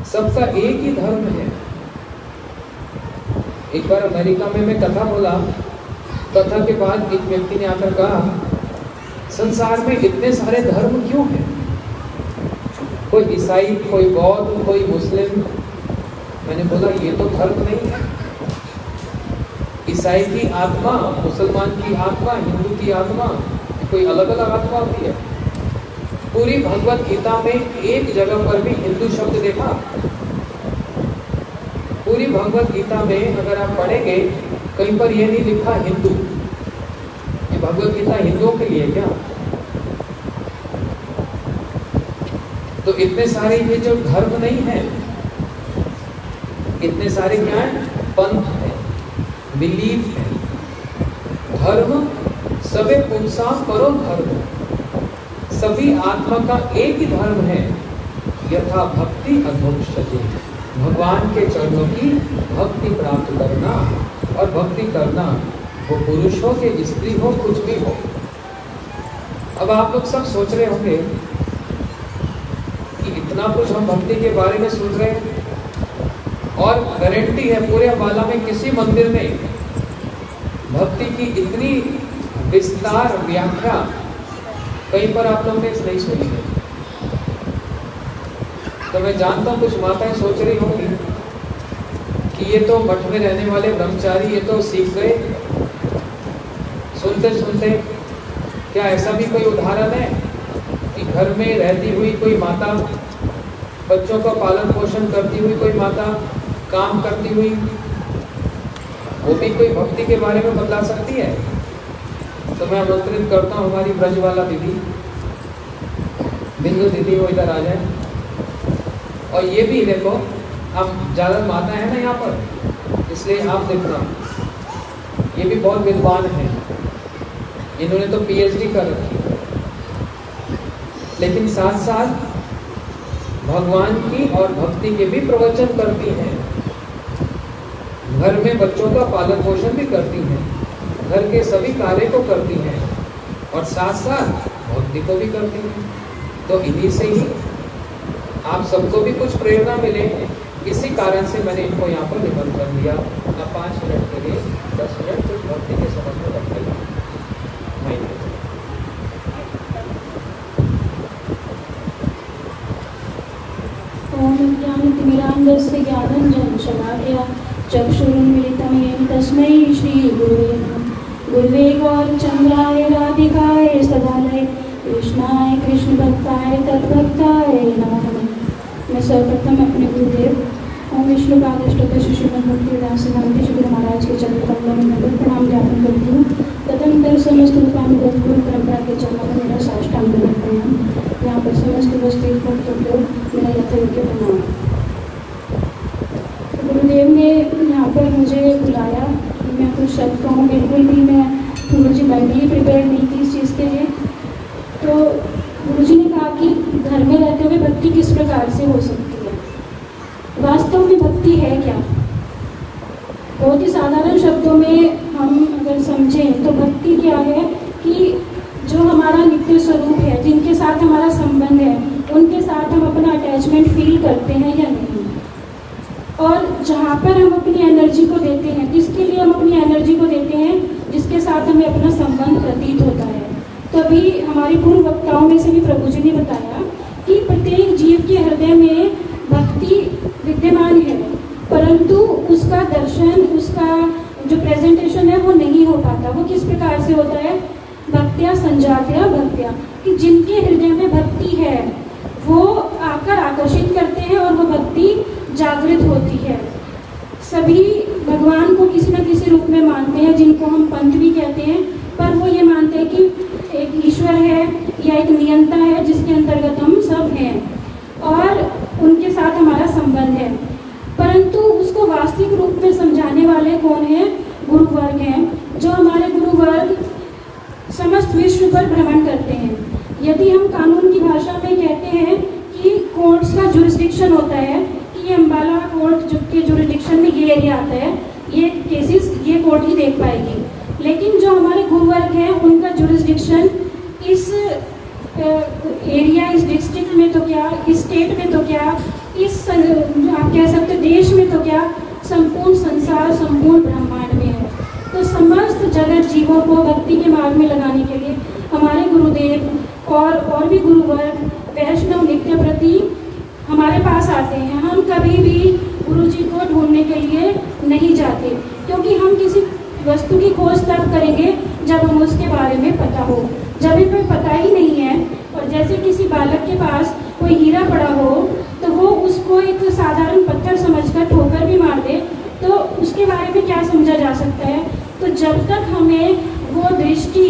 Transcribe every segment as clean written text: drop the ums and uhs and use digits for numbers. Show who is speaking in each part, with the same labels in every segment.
Speaker 1: सबका एक ही धर्म है। एक बार अमेरिका में मैं कथा बोला, कथा के बाद एक व्यक्ति ने आकर कहा, संसार में इतने सारे धर्म क्यों हैं? कोई ईसाई, कोई बौद्ध, कोई मुस्लिम। मैंने बोला ये तो धर्म नहीं है। ईसाई की आत्मा, मुसलमान की आत्मा, हिंदू की आत्मा, कोई अलग अलग आत्मा होती है। पूरी भगवत गीता में एक जगह पर भी हिंदू शब्द देखा? पूरी भगवत गीता में अगर आप पढ़ेंगे, कहीं पर यह नहीं लिखा हिंदू। ये भगवत गीता हिंदुओं के लिए क्या? तो इतने सारे ये जो धर्म नहीं है, इतने सारे क्या है? पंथ है, बिलीफ है। धर्म सबे पुंसा परो धर्म, सभी आत्मा का एक ही धर्म है। यथा भक्ति अधोक्षते, भगवान के चरणों की भक्ति प्राप्त करना। और भक्ति करना वो पुरुष हो कि स्त्री हो, कुछ भी हो। अब आप लोग सब सोच रहे होंगे कि इतना कुछ हम भक्ति के बारे में सोच रहे हैं, और गारंटी है पूरे अम्बाला में किसी मंदिर में भक्ति की इतनी विस्तार व्याख्या कहीं पर आप लोगों ने नहीं सुनी है। तो मैं जानता हूँ कुछ माताएं सोच रही होंगी कि ये तो मठ में रहने वाले ब्रह्मचारी, ये तो सीख गए सुनते सुनते। क्या ऐसा भी कोई उदाहरण है कि घर में रहती हुई कोई माता, बच्चों का पालन पोषण करती हुई कोई माता, काम करती हुई, वो भी कोई भक्ति के बारे में बतला सकती है? तो मैं आमंत्रित करता हूँ हमारी ब्रजवाला दीदी, बिंदु दीदी, वो इधर आ जाए। और ये भी देखो, हम ज़्यादा माता है ना यहाँ पर, इसलिए आप देखना, ये भी बहुत विद्वान हैं। इन्होंने तो पीएचडी कर रखी, लेकिन साथ साथ भगवान की और भक्ति के भी प्रवचन करती हैं। घर में बच्चों का पालन पोषण भी करती हैं, घर के सभी कार्य को करती हैं, और साथ साथ भक्ति को भी करती हैं। तो इन्हीं से ही आप सबको भी कुछ प्रेरणा मिले, इसी कारण से मैंने इनको यहाँ पर निमंत्रण दिया। अब 5 मिनट के लिए 10 मिनट कुछ भक्ति के संबंध में रखेंगे।
Speaker 2: ज्ञानतिमिरान्धस्य ज्ञानाञ्जनशलाकया चक्षुरुन्मीलितं येन तस्मै श्रीगुरुवे नमः। गुरुवे गौरचन्द्राय राधिकाय सदालय कृष्णाय कृष्णभक्ताय तद्भक्ताय नमः। मैं सर्वप्रथम अपने गुरुदेव ओम विष्णु पादष्टोत्तर श्री श्रीमद् भक्तिवेदांत सिद्धांत श्री गुरु महाराज के चरण कमलों में नम्र प्रणाम ज्ञापन करती हूँ। तदनंतर समस्त रूपानुगत गुरु परंपरा के चरणों में मेरा साष्टांग प्रणाम। यहाँ पर समस्त उपस्थित भक्तों को मेरा यथायोग्य प्रणाम। गुरुदेव ने यहाँ पर मुझे बुलाया कि मैं कुछ शब्द कहूँ। बिल्कुल भी मैं गुरुजी मेंटली प्रिपेयर नहीं थी इस चीज़ के लिए। तो गुरुजी ने कहा कि घर में रहते हुए भक्ति किस प्रकार से हो सकती है, वास्तव में भक्ति है क्या। बहुत ही साधारण शब्दों में हम अगर समझें तो भक्ति क्या है कि जो हमारा नित्य स्वरूप है, जिनके साथ हमारा संबंध है, उनके साथ हम अपना अटैचमेंट फील करते हैं या नहीं, और जहाँ पर हम अपनी एनर्जी को देते हैं, किसके लिए हम अपनी एनर्जी को देते हैं, जिसके साथ हमें अपना संबंध प्रतीत होता है। तो अभी हमारी पूर्व वक्ताओं में से भी प्रभु जी ने बताया कि प्रत्येक जीव के हृदय में भक्ति विद्यमान है, परंतु उसका दर्शन, उसका जो प्रेजेंटेशन है वो नहीं हो पाता। वो किस प्रकार से होता है? भक्त्या संजात्या भक्त्या, कि जिनके हृदय में भक्ति है वो आकर आकर्षित करते हैं और वो भक्ति जागृत होती है। सभी भगवान को किसी न किसी रूप में मानते हैं, जिनको हम पंथ भी कहते हैं, पर वो ये मानते हैं कि एक ईश्वर है या एक नियंता है जिसके अंतर्गत हम सब हैं और उनके साथ हमारा संबंध है। परंतु उसको वास्तविक रूप में समझाने वाले कौन हैं? गुरुवर्ग हैं, जो हमारे गुरुवर्ग समस्त विश्व पर भ्रमण करते हैं। यदि हम कानून की भाषा में कहते हैं कि कोर्ट्स का जुरिस्डिक्शन होता है कि ये अम्बाला कोर्ट के जुरिस्डिक्शन में ये एरिया आता है, ये केसेस ये कोर्ट ही देख पाएगी, लेकिन जो हमारे गुरुवर्ग हैं उनका जुरिस्डिक्शन इस एरिया, इस डिस्ट्रिक्ट में तो क्या, इस स्टेट में तो क्या, आप कह सकते देश में तो क्या, संपूर्ण संसार, संपूर्ण ब्रह्मांड में है। तो समस्त जगत जीवों को भक्ति के मार्ग में लगाने के लिए हमारे गुरुदेव और भी गुरुवर्ग, वैष्णव नित्य प्रति हमारे पास आते हैं। हम कभी भी गुरु जी को ढूंढने के लिए नहीं जाते, क्योंकि हम किसी वस्तु की खोज तब करेंगे जब हमें उसके बारे में पता हो। जब हमें पता ही नहीं है, और जैसे किसी बालक के पास कोई हीरा पड़ा हो तो वो उसको एक साधारण पत्थर समझकर ठोकर भी मार दे, तो उसके बारे में क्या समझा जा सकता है। तो जब तक हमें वो दृष्टि,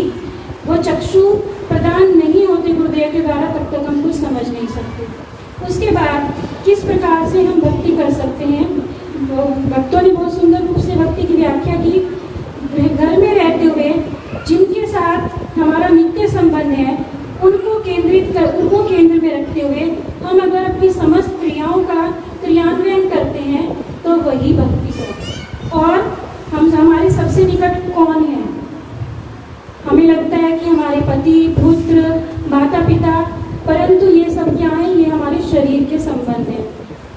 Speaker 2: वो चक्षु प्रदान नहीं होते गुरुदेव के द्वारा, तब तक हम कुछ समझ नहीं सकते। उसके बाद किस प्रकार से हम भक्ति कर सकते हैं, भक्तों ने बहुत सुंदर रूप से भक्ति की व्याख्या की। घर में रहते हुए जिनके साथ हमारा नित्य संबंध है, उनको केंद्र में रखते हुए हम अगर अपनी समस्त क्रियाओं का क्रियान्वयन करते हैं तो वही भक्ति है। और हमारे सबसे निकट कौन है? हमें लगता है कि हमारे पति, पुत्र, माता पिता, परंतु ये सब क्या है? ये हमारे शरीर के संबंध है।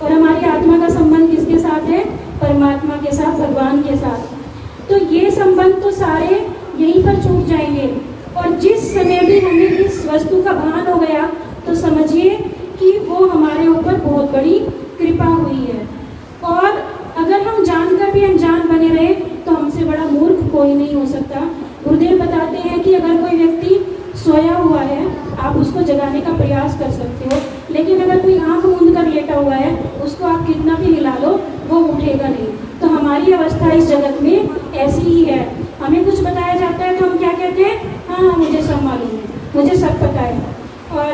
Speaker 2: और हमारी आत्मा का संबंध किसके साथ है? परमात्मा के साथ, भगवान के साथ। तो ये संबंध तो सारे यहीं पर छूट जाएंगे। और जिस समय भी हमें इस वस्तु का भान हो गया तो समझिए कि वो हमारे ऊपर बहुत बड़ी कृपा हुई है। और अगर हम जानकर भी अनजान बने रहे तो हमसे बड़ा मूर्ख कोई नहीं हो सकता। गुरुदेव बताते हैं कि अगर कोई व्यक्ति सोया हुआ है, आप उसको जगाने का प्रयास कर सकते हो, लेकिन अगर कोई आंख मूंद कर लेटा हुआ है, उसको आप कितना भी हिला लो वो उठेगा नहीं। तो हमारी अवस्था इस जगत में ऐसी ही है। हमें कुछ बताया जाता है तो हम क्या कहते हैं? हाँ, मुझे सब मालूम है, मुझे सब पता है। और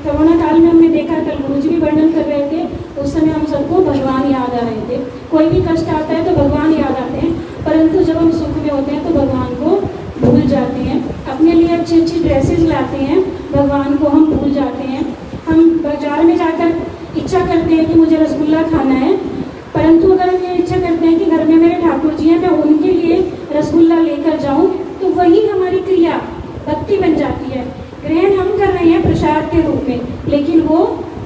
Speaker 2: कोरोना काल में हमने देखा, कल गुरुजी भी वर्णन कर रहे थे, उस समय हम सबको भगवान याद आ रहे थे। कोई भी कष्ट आता है तो भगवान याद आते हैं, परंतु जब हम सुख में होते हैं तो भगवान को भूल जाते हैं। अपने लिए अच्छी अच्छी ड्रेसेस लाते हैं, भगवान को हम भूल जाते हैं। हम बाजार में जाकर इच्छा करते हैं कि मुझे रसगुल्ला खाना है, परंतु अगर हम ये इच्छा करते हैं कि घर में मेरे ठाकुर जी हैं, मैं उनके लिए रसगुल्ला लेकर जाऊं, तो वही हमारी क्रिया भक्ति बन जाती है। ग्रहण हम कर रहे हैं प्रसाद के रूप में, लेकिन वो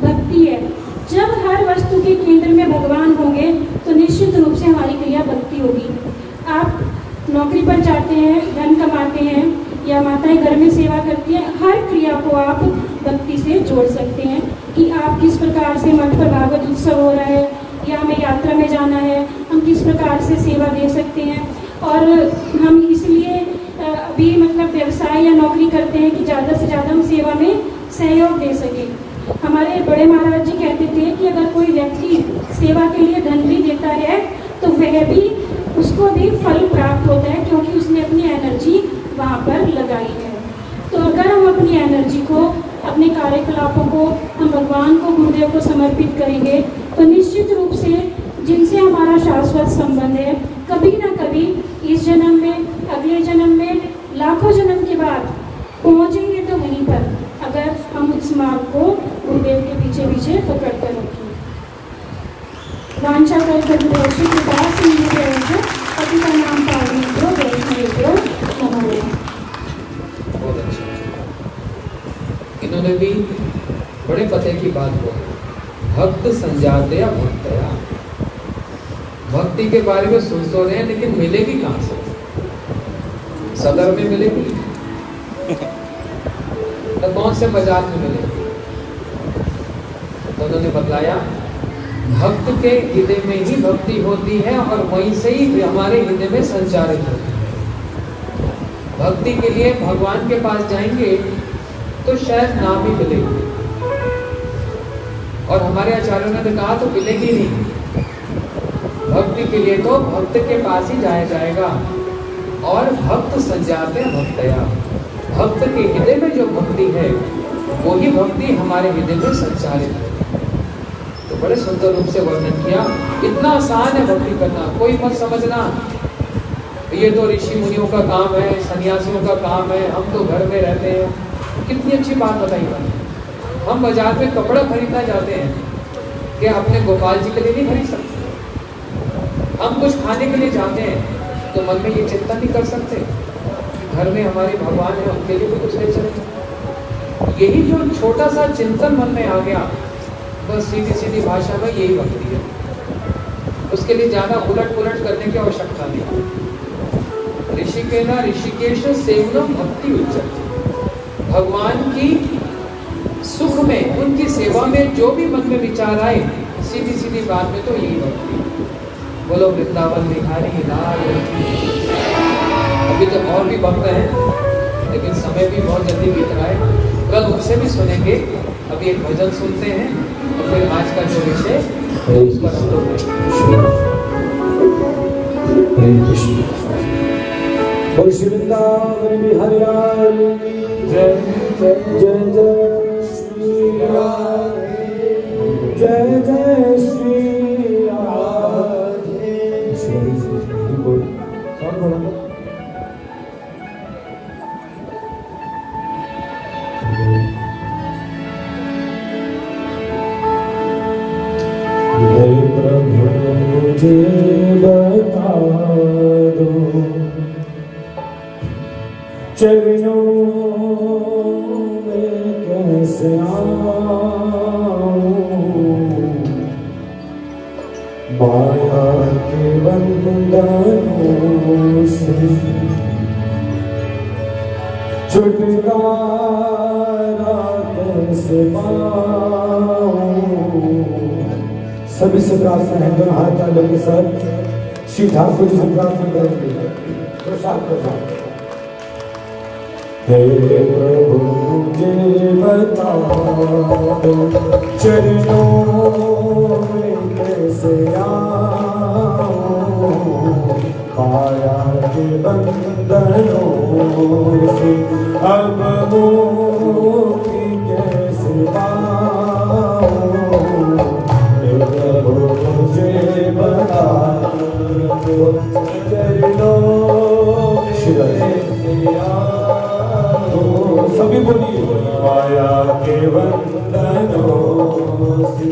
Speaker 2: भक्ति है। जब हर वस्तु के केंद्र में भगवान होंगे तो निश्चित रूप से हमारी क्रिया भक्ति होगी। आप नौकरी पर जाते हैं, धन कमाते हैं, या माताएं घर में सेवा करती हैं, हर क्रिया को आप भक्ति से जोड़ सकते हैं कि आप किस प्रकार से मठ पर भागवत उत्सव हो रहा है या हमें यात्रा में जाना है, हम किस प्रकार से सेवा दे सकते हैं। और हम इसलिए अभी मतलब व्यवसाय या नौकरी करते हैं कि ज़्यादा से ज़्यादा हम सेवा में सहयोग दे सकें। हमारे बड़े महाराज जी कहते थे कि अगर कोई व्यक्ति सेवा के लिए धन भी देता है तो वह भी, उसको भी फल प्राप्त होता है, क्योंकि उसने अपनी एनर्जी वहाँ पर लगाई है। तो अगर हम अपनी एनर्जी को, अपने कार्यकलापों को हम भगवान को, गुरुदेव को समर्पित करेंगे तो निश्चित रूप से जिनसे हमारा शाश्वत संबंध है, कभी ना कभी इस जन्म में, अगले जन्म में, लाखों जन्म के बाद पहुँचेंगे तो वहीं पर, अगर हम इस मार्ग को गुरुदेव के पीछे पीछे पकड़ कर रखें। वांछा कर गुरुदेव के पास पति का नाम पावनेभ्यो वैष्णवेभ्यो नमः।
Speaker 1: बहुत अच्छा। इन्होंने भी बड़े पते की बात बोली, भक्त संजातया भक्तया। भक्ति के बारे में सुन तो रहे हैं, लेकिन मिलेगी कहाँ से? सदर में मिलेगी तो कौन से बाजार में मिलेगी? तो उन्होंने बतलाया, भक्त के हृदय में ही भक्ति होती है और वहीं से ही हमारे हृदय में संचारित होती है। भक्ति के लिए भगवान के पास जाएंगे तो शायद ना भी मिलेगी, और हमारे आचार्यों ने तो कहा तो मिलेगी नहीं। भक्ति के लिए तो भक्त के पास ही जाया जाएगा। और भक्त संजाते भक्तया, भक्त के हृदय में जो भक्ति है वो ही भक्ति हमारे हृदय में संचारित है। तो बड़े सुंदर रूप से वर्णन किया। इतना आसान है भक्ति करना, कोई मत समझना ये तो ऋषि मुनियों का काम है, सन्यासियों का काम है, हम तो घर में रहते हैं। कितनी अच्छी बात बताई मैंने। हम बाजार में कपड़ा खरीदना जाते हैं, क्या अपने गोपाल जी के लिए नहीं खरीद सकते? हम कुछ खाने के लिए जाते हैं तो मन में ये चिंता नहीं कर सकते घर में हमारे भगवान है, उनके लिए भी कुछ ले चलेंगे। यही जो छोटा सा चिंतन मन में आ गया, बस सीधी सीधी भाषा में यही भक्ति है। उसके लिए ज़्यादा उलट पुलट करने की आवश्यकता नहीं। ऋषिकेन ऋषिकेश सेवनम भक्ति उच्चते। भगवान की सुख में, उनकी सेवा में जो भी मन में विचार आए, सीधी सीधी बात में तो यही भक्ति। बोलो वृंदावन बिहारी लाल की। अभी तो और भी भक्त हैं, लेकिन समय भी बहुत जल्दी बीत रहा है। कल उनसे भी सुनेंगे। अभी एक भजन सुनते हैं और फिर आज का जो विषय है उस पर हम लोग
Speaker 3: बोल श्री वृंदावन बिहारी लाल जय जय जय जय श्री राधे जय जय श्री राधे। बोल कौन बोला? प्रभु मुझे बता दो चरणों में कैसे आऊं, माया के बंधनों से छुटकारा कैसे पाऊं। सभी से प्रार्थना है, दोनों हाथ तालियों के साथ श्री ठाकुर जी से प्रार्थना करेंगे। प्रसाद प्रसाद। हे प्रभु मुझे बता दो चरणों में कैसे आऊं, माया के बंधनों से अब मुक्ति कैसे पाऊं। प्रभु मुझे बता दो चरणों सभी बोलिए। माया के बंधनों से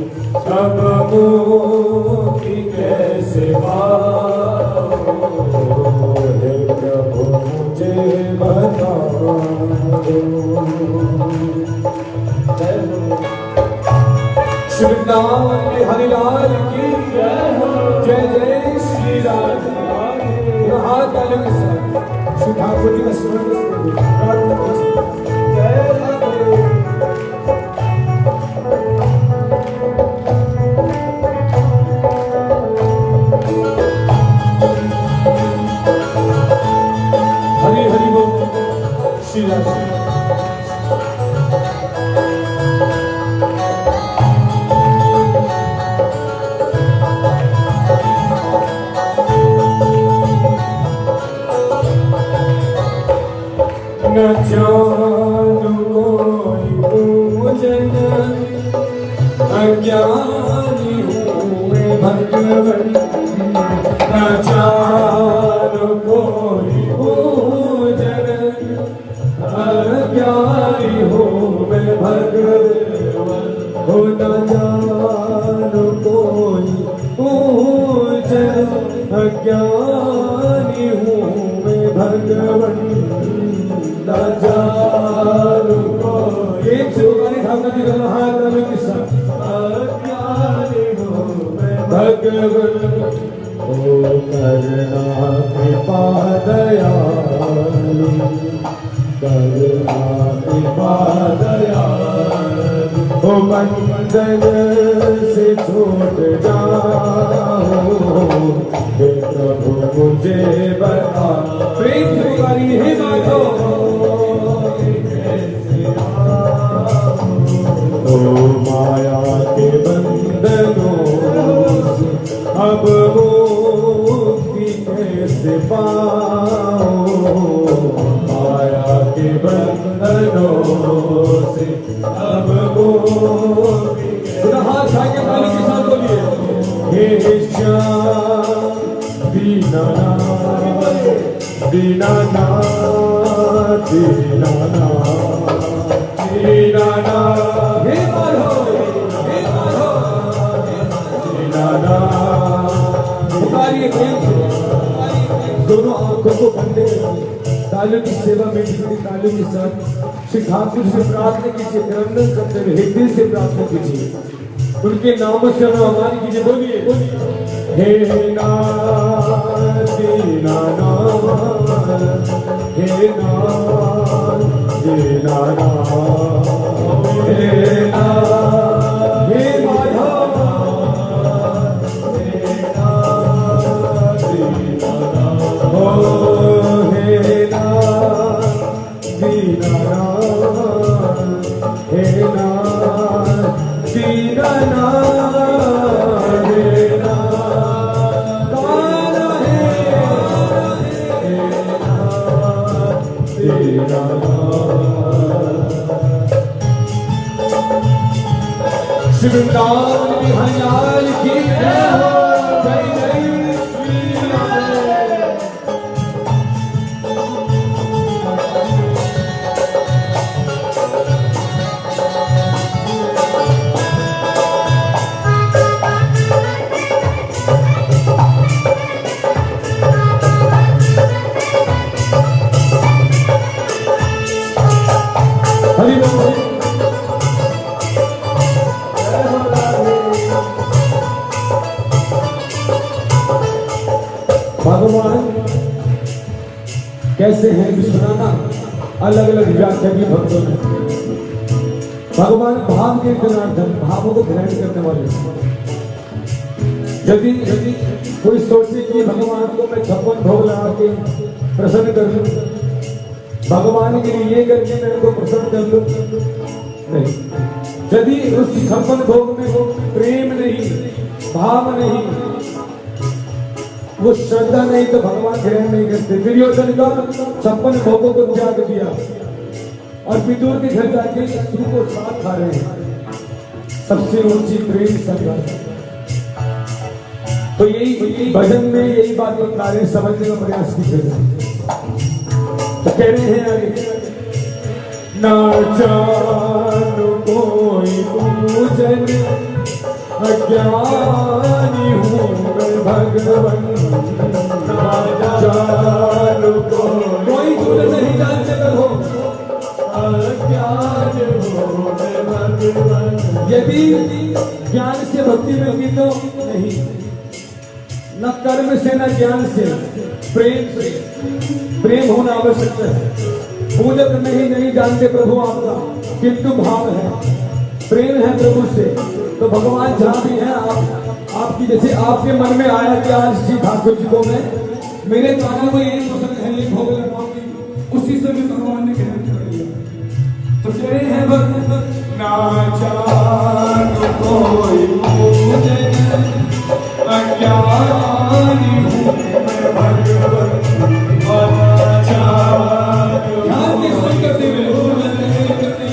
Speaker 3: अब मुक्ति कैसे पाऊं। हे प्रभु मुझे बता दो। श्री वृंदावन बिहारी लाल की जय जय श्री राधे। हाथ तालियों के साथ श्री ठाकुर जी का स्मरण करते प्रार्थना कीजिए। जय राधे। हरि हरि बोल श्री राधे। न जानू कोई पूजन अज्ञानी हूँ मैं भगवन। न जानू कोई पूजन अज्ञानी हूँ मैं भगवन। हो न जानू कोई पूजन अज्ञानी हूँ मैं भगवन। जारू को एक सुगानी ठाकुर जी का महात्मा के साथ अज्ञानी हूँ मैं भगवन। ओ करुणा कृपा दयालु, करुणा कृपा दयालु। ओ बंधन से छूट जाओ, हे प्रभु मुझे बता। प्रेम सुगानी हे माधो माया के बंधनों से अब मुक्ति कैसे पाऊं। माया के बंधनों से अब मुक्ति हाथ आगे ताली के साथ बोलिए। हे श्याम दीनानाथ दीनानाथ दीनानाथ दीनानाथ। हे माधव हे माधव दीनानाथ। पुकारिए प्रेम से, दोनों आंखों को बंद करिए। तालियों की सेवा में जुड़ी तालियों के साथ श्री ठाकुर से प्रार्थना कीजिए। क्रंदन करते हुए हृदय से प्रार्थना कीजिए। उनके नामों से हमें आह्वान कीजिए, बोलिए हे नाथ दीनानाथ, हे नाथ दीनानाथ, हे नाथ हे माधव, हे नाथ दीनानाथ, ओ हे नाथ दीनानाथ, हे नाथ दीनानाथ, हे नाथ काला हे नाथ दीनानाथ। श्री वृंदावन बिहारी लाल की जय हो, जय जय श्री राम। हरि बोल। भगवान कैसे हैं विश्वनाथा, अलग अलग व्याख्या की भक्तों ने। भगवान भाव के जनार्दन, भावों को ग्रहण करने वाले। यदि कोई सोचे कि भगवान को मैं 56 भोग लगा के प्रसन्न कर लूं, भगवान के लिए ये करके मैं उनको प्रसन्न कर लूं, नहीं। यदि उस 56 भोग में वो प्रेम नहीं, भाव नहीं, वो श्रद्धा नहीं, तो भगवान ग्रहण नहीं करते। दुर्योधन का 56 भोगों को त्याग दिया और विदुर के घर जाके शुरू को साथ खा रहे हैं। सबसे ऊंची प्रेम श्रद्धा। तो यही भजन में यही बात बता रहे, समझने का प्रयास कीजिए। तो कह रहे हैं आगे, ना जानो कोई पूजन, अज्ञानी हूँ मैं भगवन। ना जानो कोई पूजन नहीं जानते हो, अज्ञान हूँ मैं भगवन। यदि ज्ञान से भक्ति मिलती तो नहीं, न कर्म से न ज्ञान से, प्रेम से। प्रेम होना आवश्यक है। पूजक नहीं जानते प्रभु आपका, किंतु भाव है, प्रेम है प्रभु से। तो भगवान जहाँ भी है, आपकी जैसे आपके मन में आया कि आज श्री ठाकुर जी को मैं मेरे गाने को यही पसंद है, ये भोग लगाऊंगी, उसी से भी भगवान ने ग्रहण कर लिया। तो कह रहे हैं ना जानो कोई पूजन, अज्ञानी हूँ मैं भगवन। ध्यान की सुन करते हुए कह रहे हैं प्रभु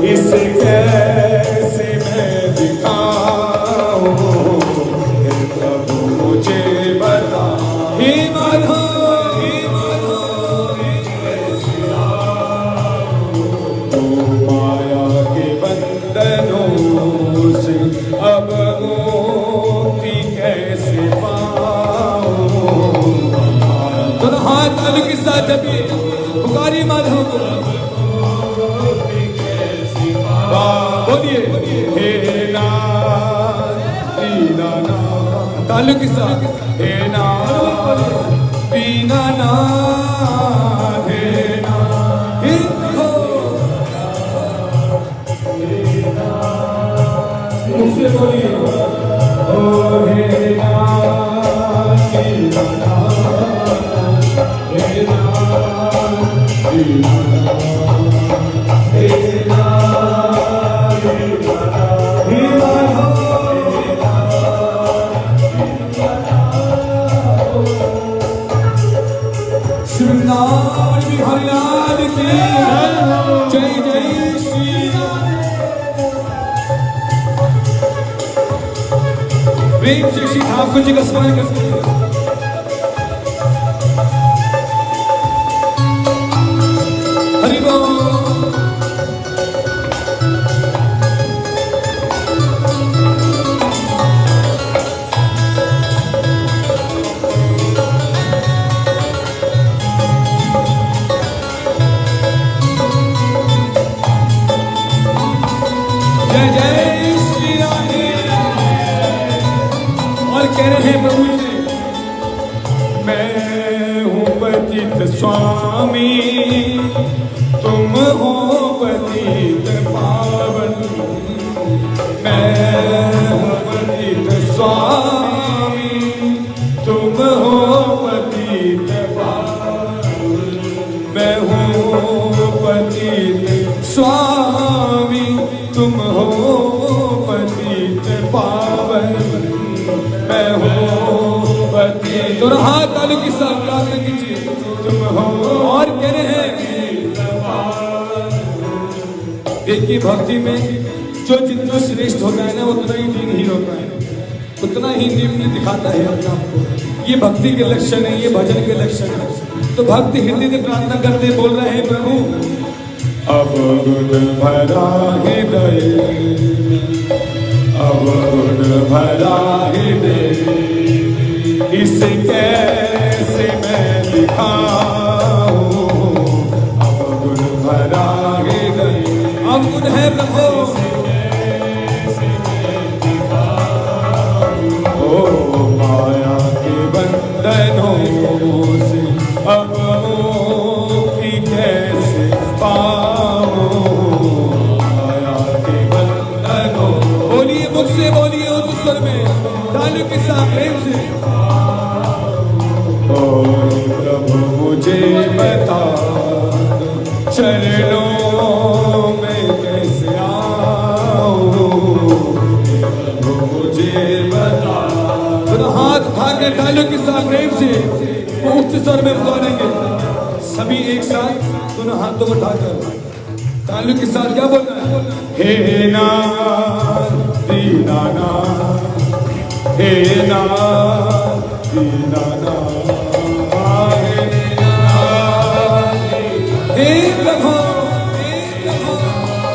Speaker 3: इसे कैसे मैं दिखाऊं, प्रभु मुझे बता। हे माधव माया के बंधनों से अब मुक्ति कैसे पाऊं। दोनों हाथ ताली के साथ जपिए, पुकारिए माधव को। बोलिए हे नाथ दीनानाथ, ताली के साथ हे नाथ दीनानाथ, हे नाथ मुझसे बोलिए ओ हे नाथ दीनानाथ, हे नाथ दीनानाथ, हे नाथ दीनानाथ, हे माधव। श्री वृंदावन बिहारी लाल की जय जय श्री राम। प्रेम से श्री ठाकुर जी का स्मरण करते हैं। हरि बोल। कह रहे हैं प्रभु जी, मैं हूँ पतित स्वामी, तुम हो पतित पावन। मैं हूँ पतित स्वामी, तुम हो पतित पावन। मैं हूँ पतित स्वामी, तुम हो पतित पावन। मैं हूँ पतित। और हाथ तालु के साथ प्रार्थना कीजिए, तुम हो। और कह रहे हैं, देखिए भक्ति में जो जितना श्रेष्ठ होता है ना, उतना ही दीनहीन होता है, उतना ही निम्न दिखाता है अपने आप को। ये भक्ति के लक्षण है, ये भजन के लक्षण है। तो भक्त हृदय से प्रार्थना करते बोल रहे हैं, प्रभु अब गुण भरा हृदय, अब गुण भरा हृदय, इसे कैसे मैं दिखाऊं। अब गुण भरा हृदय, अब गुण है प्रभु, ओ माया के बंधनों से अब मुक्ति कैसे पाऊं। माया के बंधनों, बोलिए मुझसे, बोलिए उस स्वर में, तालु के साथ प्रेम से। ओ प्रभु मुझे बता, चरणों में कैसे आऊं। प्रभु मुझे बता। हाथ उठा के तालु के साथ प्रेम से उच्च स्वर में बोलेंगे सभी एक साथ, दोनों हाथों को उठाकर तालु के साथ क्या बोलना है? हे नाथ दीनानाथ, हे नाथ दीनानाथ, हे प्रभु,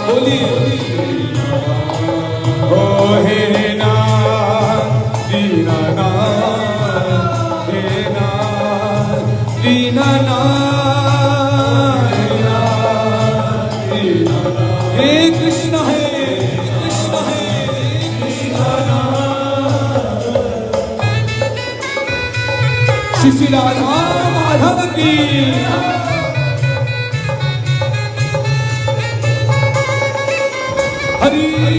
Speaker 3: बोलिए ओ हे नाथ दीनानाथ, हे नाथ दीनानाथ, हे कृष्ण, हे कृष्ण, हे कृष्ण। श्री राधा माधव की हरि बोल।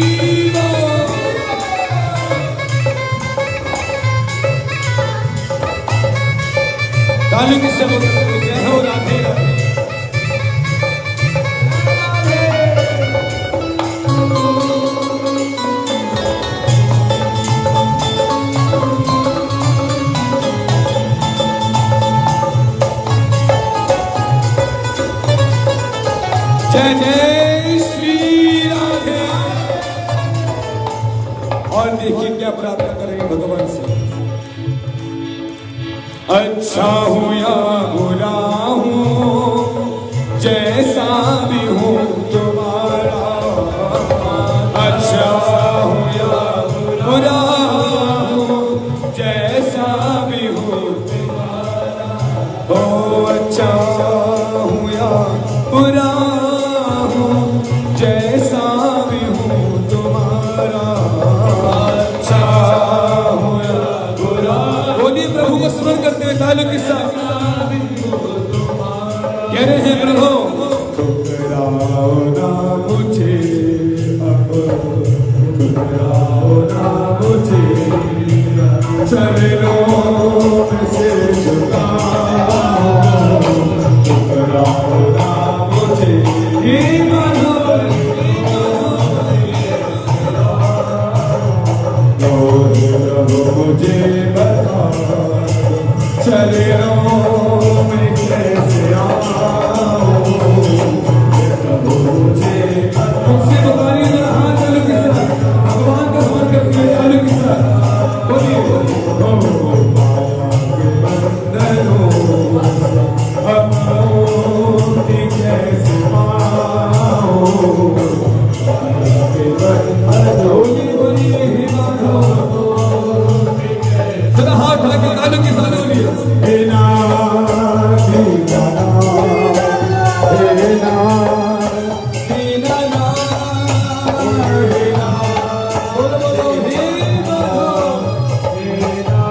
Speaker 3: ताली किससे बोलते हैं? जय हो राधे राधे। जय जय श्री राधे। और देखिए क्या प्रार्थना करेंगे भगवान से। अच्छा हूँ या बुरा हूँ, जैसा भी हूँ तुम्हारा। अच्छा हूँ या बुरा हूँ, जैसा भी हूँ तुम्हारा। हो अच्छा हूँ या बुरा हूँ, जैसा भी हूँ तुम्हारा। अच्छा हूँ या बुरा। बोलिए प्रभु को स्मरण करते हुए तालु के साथ कह रहे हैं, प्रभु ठुकराओ ना मुझे, अब ठुकराओ ना मुझे, चरणों से झुकाओ। ठुकराओ ना मुझे, हे माधव, मुझे बता, चरणों में कैसे आऊं। मुझे मुझसे बताइए जरा, हाथ तालु के साथ भगवान का स्मरण करके तालु के साथ बोलिए, कैसे पाऊं। बोलिए हे माधव, हाथ लगे तालु के साथ बोलिए, हे नाथ दीनानाथ, हे नाथ दीनानाथ, हे नाथ, बोलो बोलो हे नाथ, हे नाथ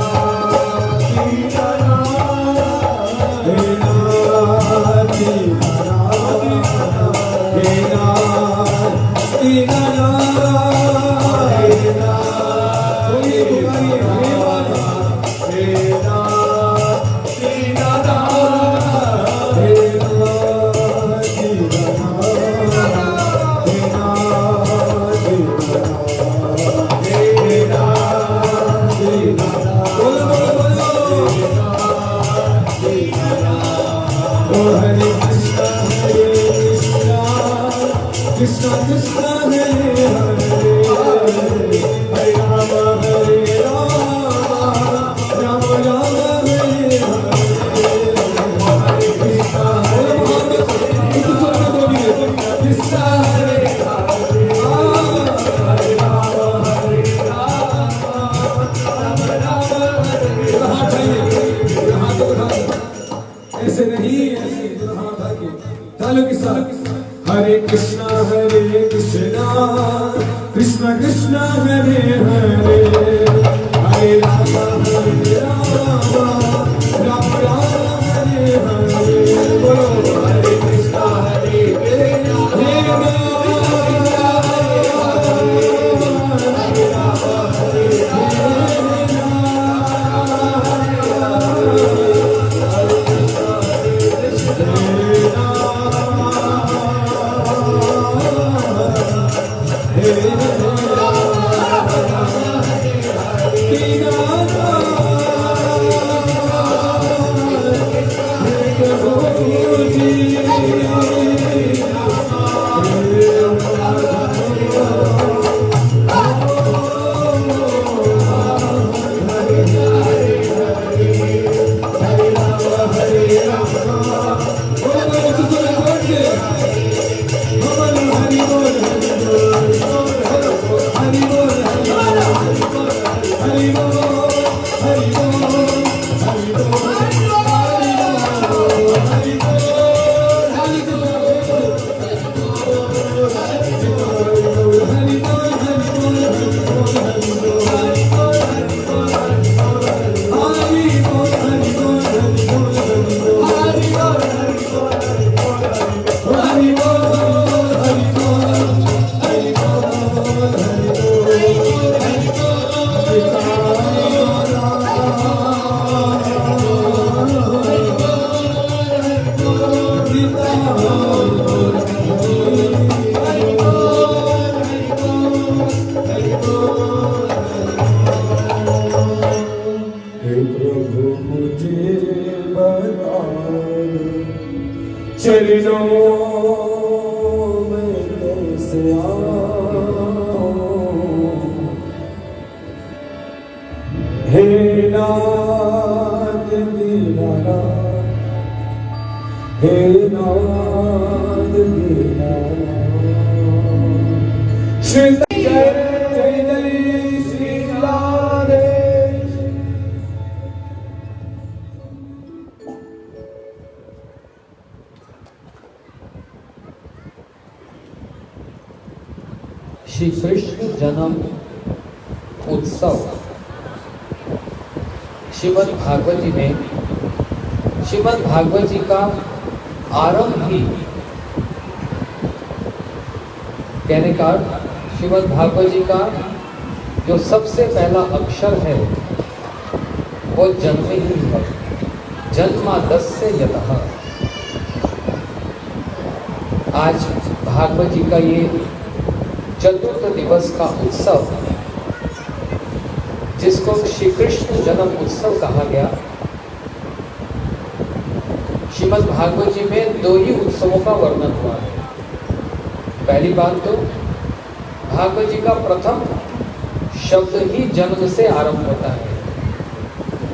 Speaker 1: श्री कृष्ण जन्म उत्सव श्रीमद् भागवत जी में, श्रीमद् भागवत जी का आरंभ ही, कहने का श्रीमद् भागवत जी का जो सबसे पहला अक्षर है वो जन्म ही है। जन्मादस्य यतः। आज भागवत जी का ये चतुर्थ दिवस का उत्सव, जिसको श्री कृष्ण जन्म उत्सव कहा गया। श्रीमद् भागवत जी में दो ही उत्सवों का वर्णन हुआ है। पहली बात तो भागवत जी का प्रथम शब्द ही जन्म से आरंभ होता है।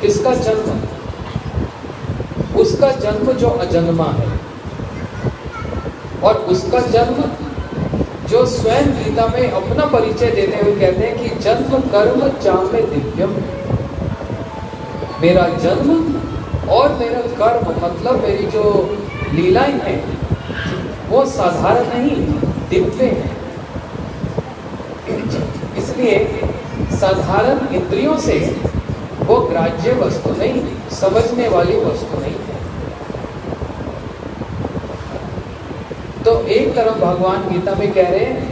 Speaker 1: किसका जन्म? उसका जन्म जो अजन्मा है, और उसका जन्म जो स्वयं गीता में अपना परिचय देते हुए कहते हैं कि जन्म कर्म चामे दिव्यम। मेरा जन्म और मेरा कर्म, मतलब मेरी जो लीलाएं हैं वो साधारण नहीं, दिव्य है। इसलिए साधारण इंद्रियों से वो ग्राह्य वस्तु नहीं, समझने वाली वस्तु नहीं है। तो एक तरफ भगवान गीता में कह रहे हैं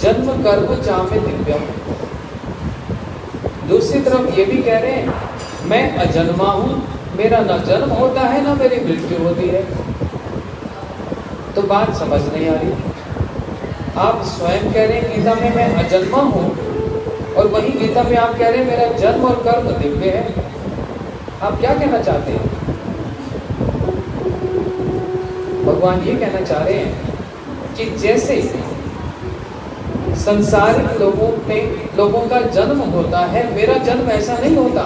Speaker 1: जन्म कर्म चामे दिव्यम, दूसरी तरफ ये भी कह रहे हैं मैं अजन्मा हूं, मेरा न जन्म होता है ना मेरी मृत्यु होती है। तो बात समझ नहीं आ रही। आप स्वयं कह रहे हैं गीता में मैं अजन्मा हूं, और वही गीता में आप कह रहे हैं मेरा जन्म और कर्म दिव्य है। आप क्या कहना चाहते हैं? भगवान ये कहना चाह रहे हैं कि जैसे संसारिक लोगों का जन्म होता है, मेरा जन्म ऐसा नहीं होता।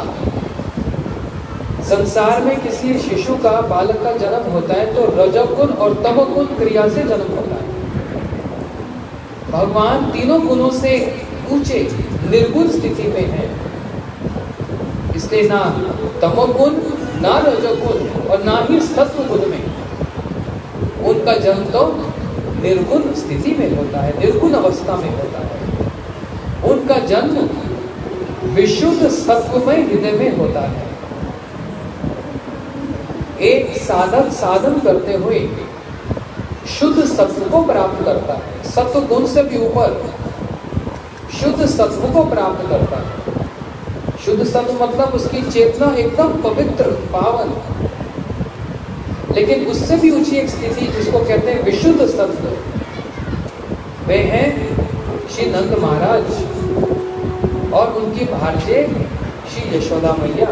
Speaker 1: संसार में किसी शिशु का, बालक का जन्म होता है तो रजोगुण और तमोगुण क्रिया से जन्म होता है। भगवान तीनों गुणों से ऊंचे निर्गुण स्थिति में है, इसलिए ना तमोगुण, ना रजोगुण और ना ही सत्व गुण में उनका जन्म तो निर्गुण स्थिति में होता है, निर्गुण अवस्था में होता है। उनका जन्म विशुद्ध सत्वमय हृदय में होता है। एक साधक साधन करते हुए शुद्ध सत्व को प्राप्त करता है, सत्व गुण से भी ऊपर शुद्ध सत्व को प्राप्त करता है। शुद्ध सत्व मतलब उसकी चेतना एकदम पवित्र, पावन। लेकिन उससे भी ऊंची एक स्थिति जिसको कहते हैं विशुद्ध सत्व, वे हैं श्री नंद महाराज और उनकी भार्जे श्री यशोदा मैया।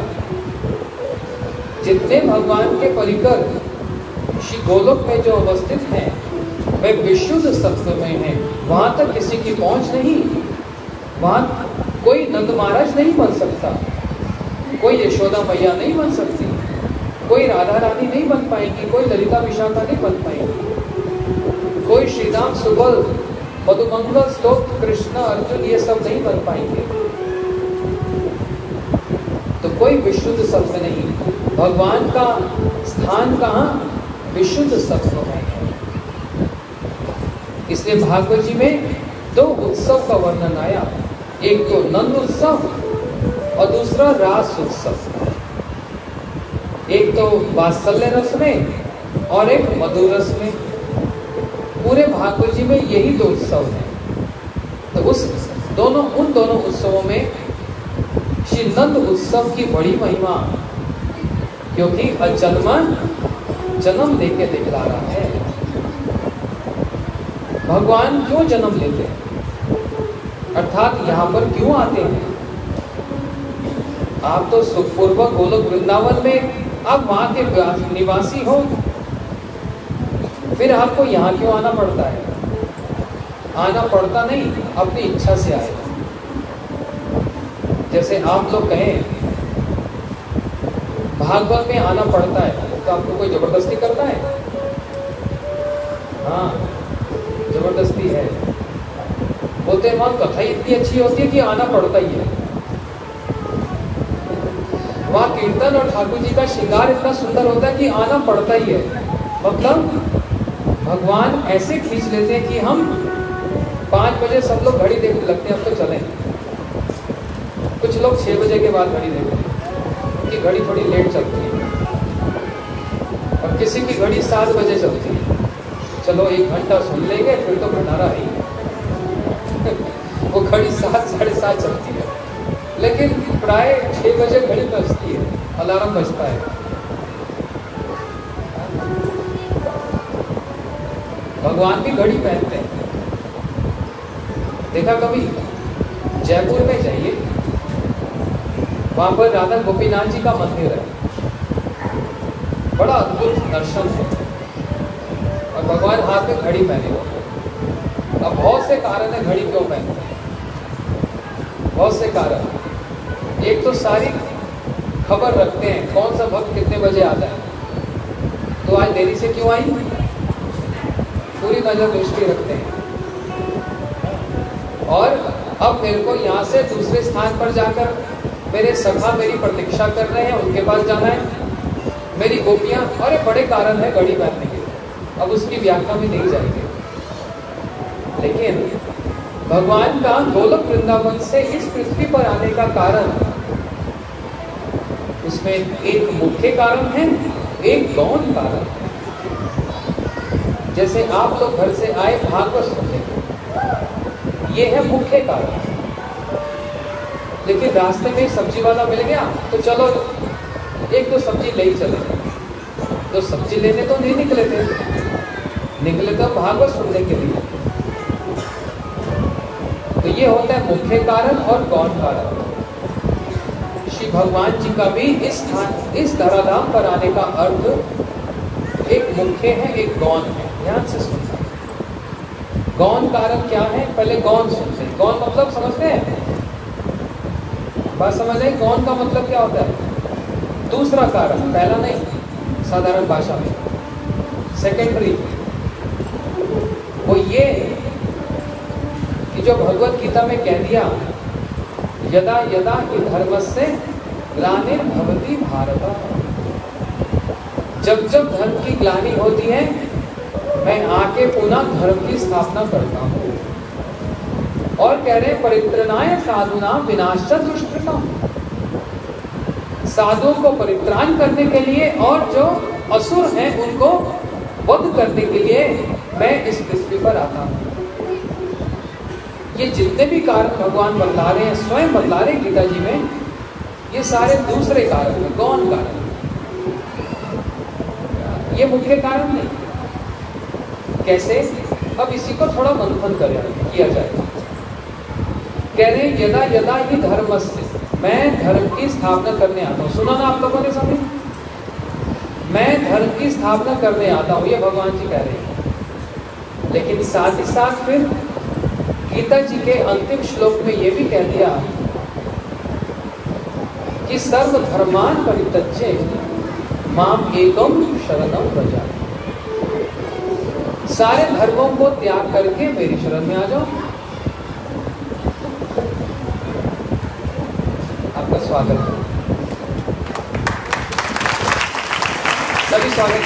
Speaker 1: जितने भगवान के परिकर श्री गोलोक में जो अवस्थित हैं, वे विशुद्ध सत्व में हैं। वहां तक किसी की पहुंच नहीं। वहां कोई नंद महाराज नहीं बन सकता, कोई यशोदा मैया नहीं बन सकती, कोई राधा रानी नहीं बन पाएंगी, कोई ललिता विशाखा नहीं बन पाएंगी, कोई श्रीराम सुबल, मधुमंगल, स्तोत्र, कृष्ण, अर्जुन, ये सब नहीं बन पाएंगे। कोई विशुद्ध सत्व नहीं। भगवान का स्थान कहाँ? विशुद्ध सत्व में है। इसलिए भागवत जी में 2 उत्सव का वर्णन आया, एक तो नंद उत्सव और दूसरा रास उत्सव। एक तो वात्सल्य रस में और एक मधुर रस में। पूरे भागवत जी में यही 2 उत्सव हैं। तो उन दोनों उत्सवों में श्री नंद उत्सव की बड़ी महिमा, क्योंकि अजन्मा जन्म लेके दिखला रहा है। भगवान क्यों जन्म लेते हैं, अर्थात यहाँ पर क्यों आते हैं? आप तो सुखपूर्वक गोलोक वृंदावन में आप वहां के निवासी हो, फिर आपको यहाँ क्यों आना पड़ता है? आना पड़ता नहीं, अपनी इच्छा से आए। जैसे आप लोग कहें भागवत में आना पड़ता है, तो आपको कोई जबरदस्ती करता है? हाँ, जबरदस्ती है। बोलते हैं वहां कथा इतनी अच्छी होती है कि आना पड़ता ही है। वहां कीर्तन और ठाकुर जी का श्रृंगार इतना सुंदर होता है कि आना पड़ता ही है। मतलब भगवान ऐसे खींच लेते हैं कि हम 5 बजे सब लोग घड़ी देखने लगते हैं, अब तो चलें। कुछ लोग 6 बजे के बाद घड़ी देखते हैं कि घड़ी थोड़ी लेट चलती है, और किसी की घड़ी 7 बजे चलती है। चलो 1 घंटा सुन लेंगे, फिर तो भंडारा है ही। वो घड़ी 7 साढ़े 7 चलती है, लेकिन प्राय 6 बजे घड़ी बजती है, अलार्म बजता है। भगवान भी घड़ी पहनते हैं। देखा कभी? जयपुर में जाइए, वहां पर राधा गोपीनाथ जी का मंदिर है, बड़ा अद्भुत दर्शन है, और भगवान हाथ में घड़ी पहने हुए। अब बहुत से कारण है घड़ी क्यों पहनते हैं, बहुत से कारण। एक तो सारी खबर रखते हैं, कौन सा भक्त कितने बजे आता है, तो आज देरी से क्यों आई, पूरी नजर दृष्टि रखते हैं। और अब मेरे को यहाँ से दूसरे स्थान पर जाकर मेरे सखा मेरी प्रतीक्षा कर रहे हैं, उनके पास जाना है, मेरी गोपियां, अरे बड़े कारण है घड़ी पहनने के। अब उसकी व्याख्या में नहीं जाएंगे, लेकिन भगवान का गोलोक वृंदावन से इस पृथ्वी पर आने का कारण, उसमें एक मुख्य कारण है, एक गौण कारण है। जैसे आप लोग घर से आए भागवत सुनने, ये है मुख्य कारण। लेकिन रास्ते में सब्जी वाला मिल गया तो चलो 1-2 सब्जी ले ही चले, तो सब्जी लेने तो नहीं निकले थे, निकले तो भागवत सुनने के लिए। तो ये होता है मुख्य कारण और गौण कारण। श्री भगवान जी का भी इस धराधाम पर आने का अर्थ एक मुख्य है, एक गौण है। ध्यान से सुनना। गौण कारण क्या है, पहले गौण सुनते हैं। गौण मतलब समझते हैं, बात समझ आई? गौण का मतलब क्या होता है? दूसरा कारण, पहला नहीं, साधारण भाषा में सेकेंडरी। वो ये कि जो भगवत गीता में कह दिया, यदा यदा हि धर्मस्य ग्लानिर्भवति भारत, जब जब धर्म की ग्लानि होती है, मैं आके पुनः धर्म की स्थापना करता हूँ। और कह रहे परित्राणाय साधूनां विनाशाय दुष्कृताम्, साधुओं को परित्राण करने के लिए और जो असुर हैं उनको वध करने के लिए मैं इस पृथ्वी पर आता हूँ। ये जितने भी कारण भगवान बतला रहे हैं, स्वयं बतला रहे गीता जी में, ये सारे दूसरे कारण हैं, गौण कारण, ये मुख्य कारण नहीं। कैसे? अब इसी को थोड़ा मंथन किया जाए। कह रहे हैं यदा यदा ही धर्मस्य, मैं धर्म की स्थापना करने आता हूँ। सुना ना आप लोगों ने सभी? मैं धर्म की स्थापना करने आता हूँ, ये भगवान जी कह रहे हैं। लेकिन साथ ही साथ फिर गीता जी के अंतिम श्लोक में ये भी कह दिया कि सर्व धर्मान परित्यज्य माम एकम शरणम व्रज, सारे धर्मों को त्याग करके मेरी शरण में आ जाओ। आपका स्वागत है। सभी स्वागत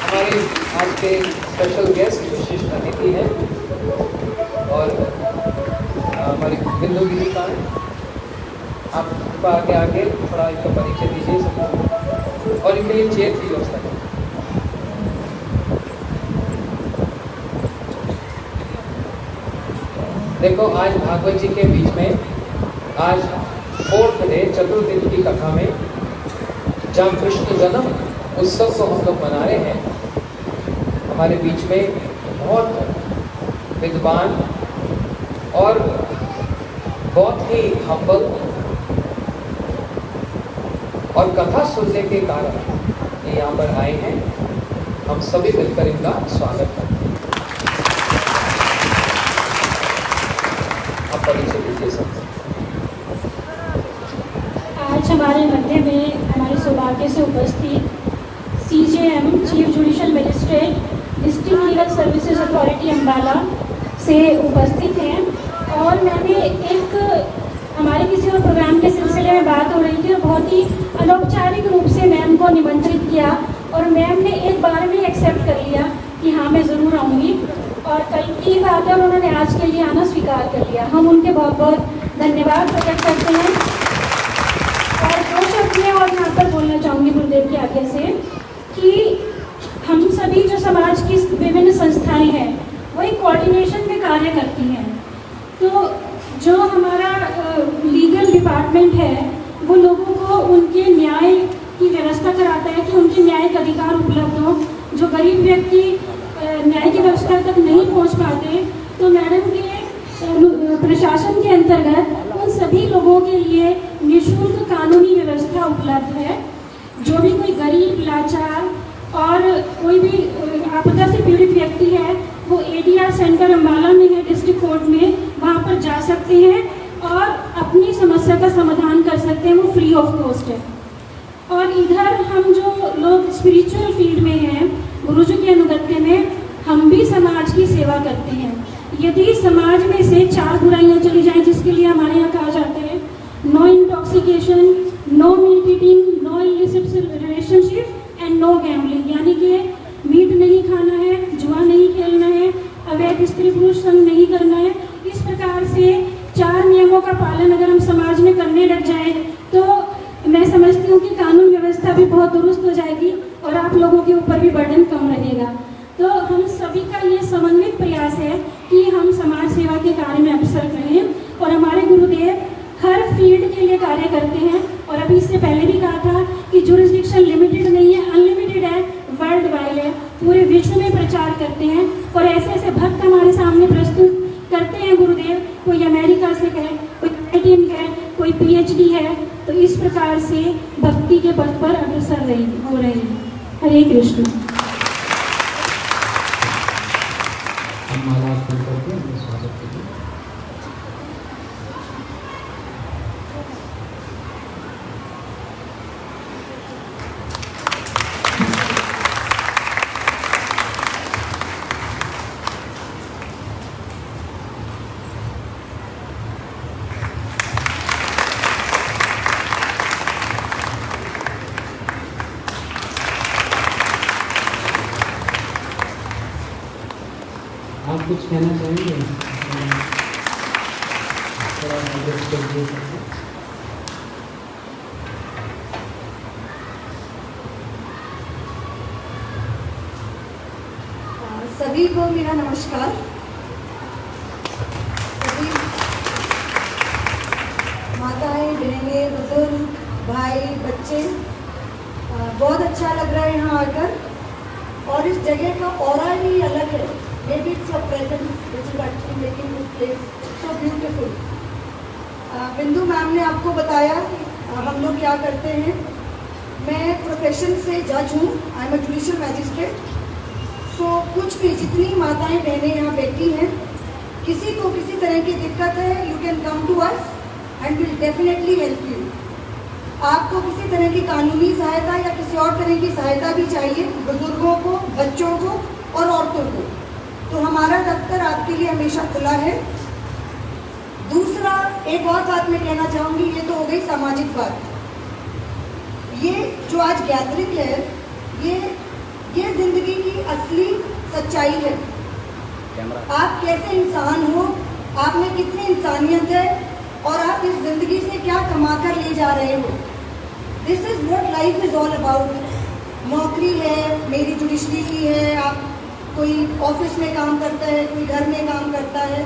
Speaker 1: हमारे आज के स्पेशल गेस्ट विशिष्ट अतिथि हैं और हमारी बिंदु दीदी का है। आप कृपया आगे थोड़ा इनका परिचय दीजिए सबको और इनके लिए चेयर की व्यवस्था करें। देखो आज भागवत जी के बीच में आज 4th डे चतुर्दिन की कथा में जहाँ कृष्ण जन्म उत्सव को हम लोग मना रहे हैं, हमारे बीच में बहुत विद्वान और बहुत ही हम्बल और कथा सुनने के कारण ये यहाँ पर आए हैं। हम सभी मिलकर इनका स्वागत करते हैं। आप परिचय दीजिए सबसे।
Speaker 2: आज हमारे मध्य में हमारे सौभाग्य से उपस्थित CJM chief judicial magistrate district legal services authority Ambala से उपस्थित हैं और मैंने एक हमारे किसी और प्रोग्राम के सिलसिले में बात हो रही थी और बहुत ही अनौपचारिक रूप से मैम को निमंत्रित किया और मैम ने एक बार में एक्सेप्ट कर लिया कि हाँ मैं ज़रूर आऊँगी और कल की बात है और उन्होंने आज के लिए आना स्वीकार कर लिया। हम उनके बहुत बहुत धन्यवाद प्रकट करते हैं। और दो शब्द में और यहाँ पर बोलना चाहूँगी गुरुदेव की आज्ञा से कि हम सभी जो समाज की विभिन्न संस्थाएं हैं वो एक कोऑर्डिनेशन में कार्य करती हैं। तो जो हमारा लीगल डिपार्टमेंट है वो लोगों को उनके न्याय की व्यवस्था कराता है कि उनके न्यायिक अधिकार उपलब्ध हो। जो गरीब व्यक्ति न्याय की व्यवस्था तक नहीं पहुंच पाते तो मैडम के प्रशासन के अंतर्गत उन सभी लोगों के लिए निःशुल्क कानूनी व्यवस्था उपलब्ध है। जो भी कोई गरीब लाचार और कोई भी आपदा से पीड़ित व्यक्ति है वो ADR सेंटर अम्बाला में है डिस्ट्रिक्ट कोर्ट में, वहाँ पर जा सकते हैं और अपनी समस्या का समाधान कर सकते हैं। वो फ्री ऑफ कॉस्ट है। और इधर हम जो लोग स्पिरिचुअल फील्ड में हैं गुरुजी के अनुगत्य में हम भी समाज की सेवा करते हैं। यदि समाज में से 4 बुराइयाँ चली जाएं जिसके लिए हमारे यहाँ कहा जाता है no intoxication, no meat eating, no illicit relationship and no gambling, यानी कि मीट नहीं खाना है, जुआ नहीं खेलना है, अवैध स्त्री पुरुष संग नहीं करना है। इस प्रकार से 4 नियमों का पालन अगर हम समाज में करने लग जाएं तो मैं समझती हूँ कि कानून व्यवस्था भी बहुत दुरुस्त हो जाएगी और आप लोगों के ऊपर भी बर्डन कम रहेगा। तो हम सभी का ये समन्वित प्रयास है कि हम समाज सेवा के कार्य में अग्रसर रहें और हमारे गुरुदेव हर फील्ड के लिए कार्य करते हैं। और अभी इससे पहले भी कहा था कि जुरिस्डिक्शन लिमिटेड नहीं है, अनलिमिटेड है, वर्ल्ड वाइड है, पूरे विश्व में प्रचार करते हैं और ऐसे ऐसे भक्त हमारे सामने प्रस्तुत करते हैं गुरुदेव। कोई अमेरिका से है, कोई कैनेडियन है, कोई PhD है। तो इस प्रकार से भक्ति के पथ पर अग्रसर हो रहे हैं। हरे कृष्ण।
Speaker 1: माला अर्पण करके हमें स्वागत कीजिए। आप कुछ कहना चाहेंगे?
Speaker 4: सभी को मेरा नमस्कार। सभी माताएं, बहनें, बुजुर्ग, भाई, बच्चे, बहुत अच्छा लग रहा है यहाँ आकर और इस जगह का ऑरा ही अलग है। Maybe it's your presence which is actually making this place so beautiful. बिंदु मैम ने आपको बताया हम लोग क्या करते हैं। मैं प्रोफेशन से जज हूँ, I am a judicial magistrate. So कुछ भी जितनी माताएं बहनें यहाँ बैठी हैं, किसी को किसी तरह की दिक्कत है, you can come to us and will definitely help you. आपको किसी तरह की कानूनी सहायता या किसी और तरह की सहायता भी चाहिए, बुजुर्गों को, बच्चों को और औरतों को, तो हमारा दफ्तर आपके लिए हमेशा खुला है। दूसरा एक और बात मैं कहना चाहूँगी, ये तो हो गई सामाजिक बात। ये जो आज गैदरिंग है ये ये जिंदगी की असली सच्चाई है। आप कैसे इंसान हो, आप में कितनी इंसानियत है और आप इस जिंदगी से क्या कमा कर ले जा रहे हो। This is what life is all about. नौकरी है, मेरी जुडिशरी की है, आप कोई ऑफिस में काम करता है, कोई घर में काम करता है,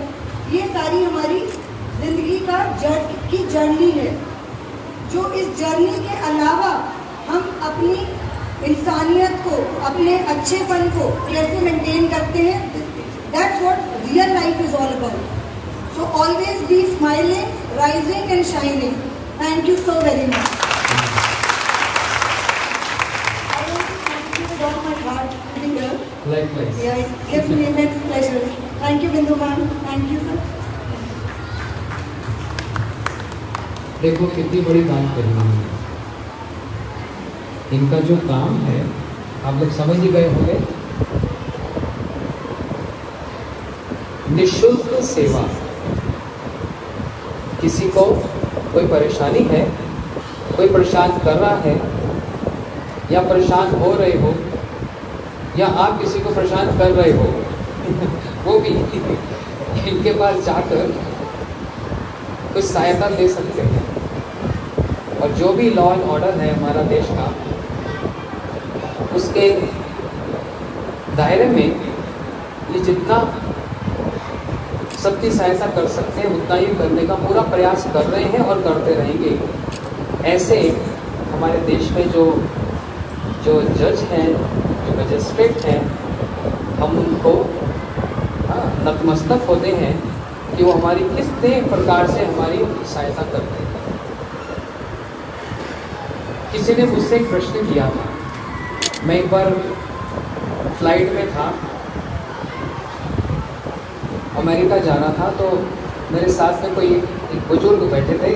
Speaker 4: ये सारी हमारी जिंदगी की जर्नी है। जो इस जर्नी के अलावा हम अपनी इंसानियत को, अपने अच्छेपन को कैसे मेंटेन करते हैं, that's what real life is all about. So always be smiling, rising and shining. Thank you so very much. I want to thank you with all my heart to be here.
Speaker 1: Likewise.
Speaker 4: Yeah, it gives me immense pleasure. Thank you, Bindu ma'am. Thank you, sir.
Speaker 1: देखो कितनी बड़ी बात कर रही है। इनका जो काम है आप लोग समझ ही गए होंगे, निःशुल्क सेवा। किसी को कोई परेशानी है, कोई परेशान कर रहा है या परेशान हो रहे हो, या आप किसी को परेशान कर रहे हो वो भी इनके पास जाकर कुछ सहायता दे सकते हैं। और जो भी लॉ एंड ऑर्डर है हमारा देश का, उसके दायरे में ये जितना सबकी सहायता कर सकते हैं उतना ही करने का पूरा प्रयास कर रहे हैं और करते रहेंगे। ऐसे हमारे देश में जो जज हैं, जो मजिस्ट्रेट हैं, हम उनको नतमस्तक होते हैं कि वो हमारी कितने प्रकार से हमारी सहायता करते हैं। किसी ने मुझसे एक प्रश्न किया था, मैं एक बार फ्लाइट में था, अमेरिका जाना था, तो मेरे साथ में कोई एक बुजुर्ग बैठे थे,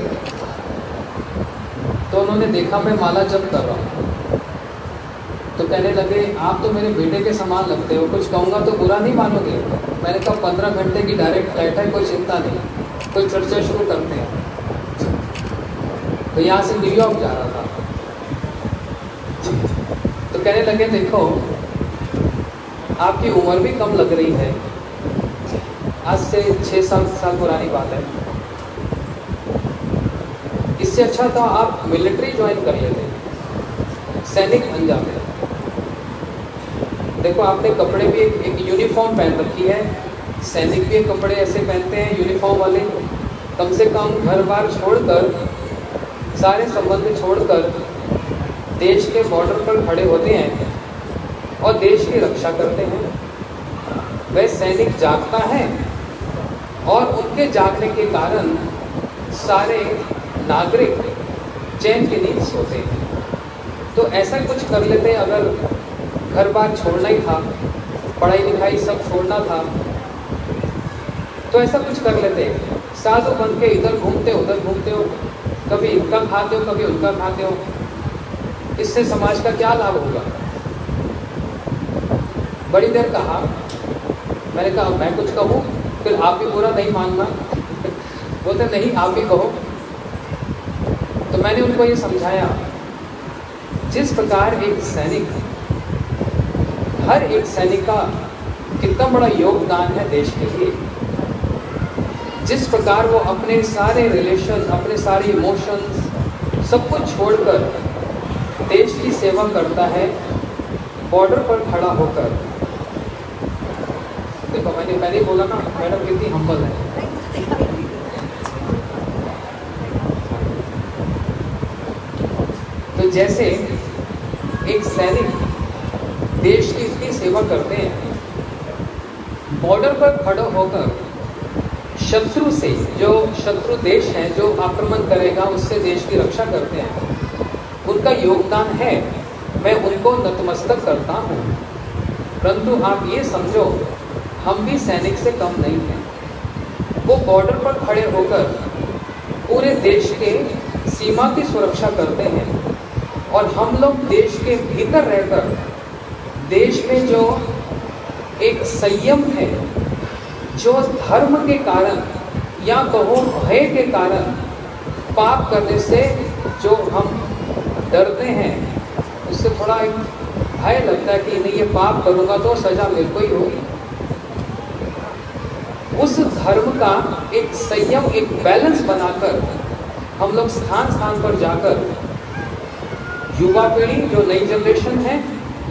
Speaker 1: तो उन्होंने देखा मैं माला जप कर रहा हूँ, तो कहने लगे आप तो मेरे बेटे के समान लगते हो, कुछ कहूँगा तो बुरा नहीं मानोगे। मैंने कहा 15 घंटे की डायरेक्ट फ्लाइट है, कोई चिंता नहीं, कोई चर्चा शुरू करते हैं। तो यहाँ से न्यूयॉर्क जा रहा था, तो कहने लगे देखो आपकी उम्र भी कम लग रही है, आज से 6-7 साल पुरानी बात है, इससे अच्छा तो आप मिलिट्री ज्वाइन कर लेते, सैनिक बन जाते। देखो आपने कपड़े भी एक यूनिफॉर्म पहन रखी है, सैनिक भी कपड़े ऐसे पहनते हैं यूनिफॉर्म वाले, कम से कम घर बार छोड़कर, सारे संबंध छोड़कर देश के बॉर्डर पर खड़े होते हैं और देश की रक्षा करते हैं। वह सैनिक जागता है और उनके जागने के कारण सारे नागरिक चैन की नींद सोते हैं। तो ऐसा कुछ कर लेते हैं, अगर घर बार छोड़ना ही था, पढ़ाई लिखाई सब छोड़ना था, तो ऐसा कुछ कर लेते हैं, साधु बन के इधर घूमते उधर घूमते हो, कभी इनका खाते हो कभी उनका खाते हो, इससे समाज का क्या लाभ होगा। बड़ी देर कहा, मैंने कहा मैं कुछ कहूँ, फिर आप भी पूरा नहीं मानना, बोलते नहीं आप भी कहो। तो मैंने उनको ये समझाया, जिस प्रकार एक सैनिक, हर एक सैनिक का कितना बड़ा योगदान है देश के लिए, जिस प्रकार वो अपने सारे रिलेशन, अपने सारे इमोशंस सब कुछ छोड़कर देश की सेवा करता है, बॉर्डर पर खड़ा होकर। देखो मैंने पहले ही बोला ना, मैडम कितनी हम्बल है। तो जैसे एक सैनिक देश की इतनी सेवा करते हैं, बॉर्डर पर खड़े होकर शत्रु से, जो शत्रु देश है जो आक्रमण करेगा उससे देश की रक्षा करते हैं, उनका योगदान है, मैं उनको नतमस्तक करता हूँ। परंतु आप ये समझो, हम भी सैनिक से कम नहीं हैं। वो बॉर्डर पर खड़े होकर पूरे देश के सीमा की सुरक्षा करते हैं, और हम लोग देश के भीतर रहकर देश में जो एक संयम है, जो धर्म के कारण या कहो भय के कारण पाप करने से जो हम डरते हैं, उससे थोड़ा एक भय लगता है कि नहीं ये पाप करूंगा तो सजा मेरे को ही होगी। उस धर्म का एक संयम, एक बैलेंस बनाकर हम लोग स्थान स्थान पर जाकर युवा पीढ़ी, जो नई जनरेशन है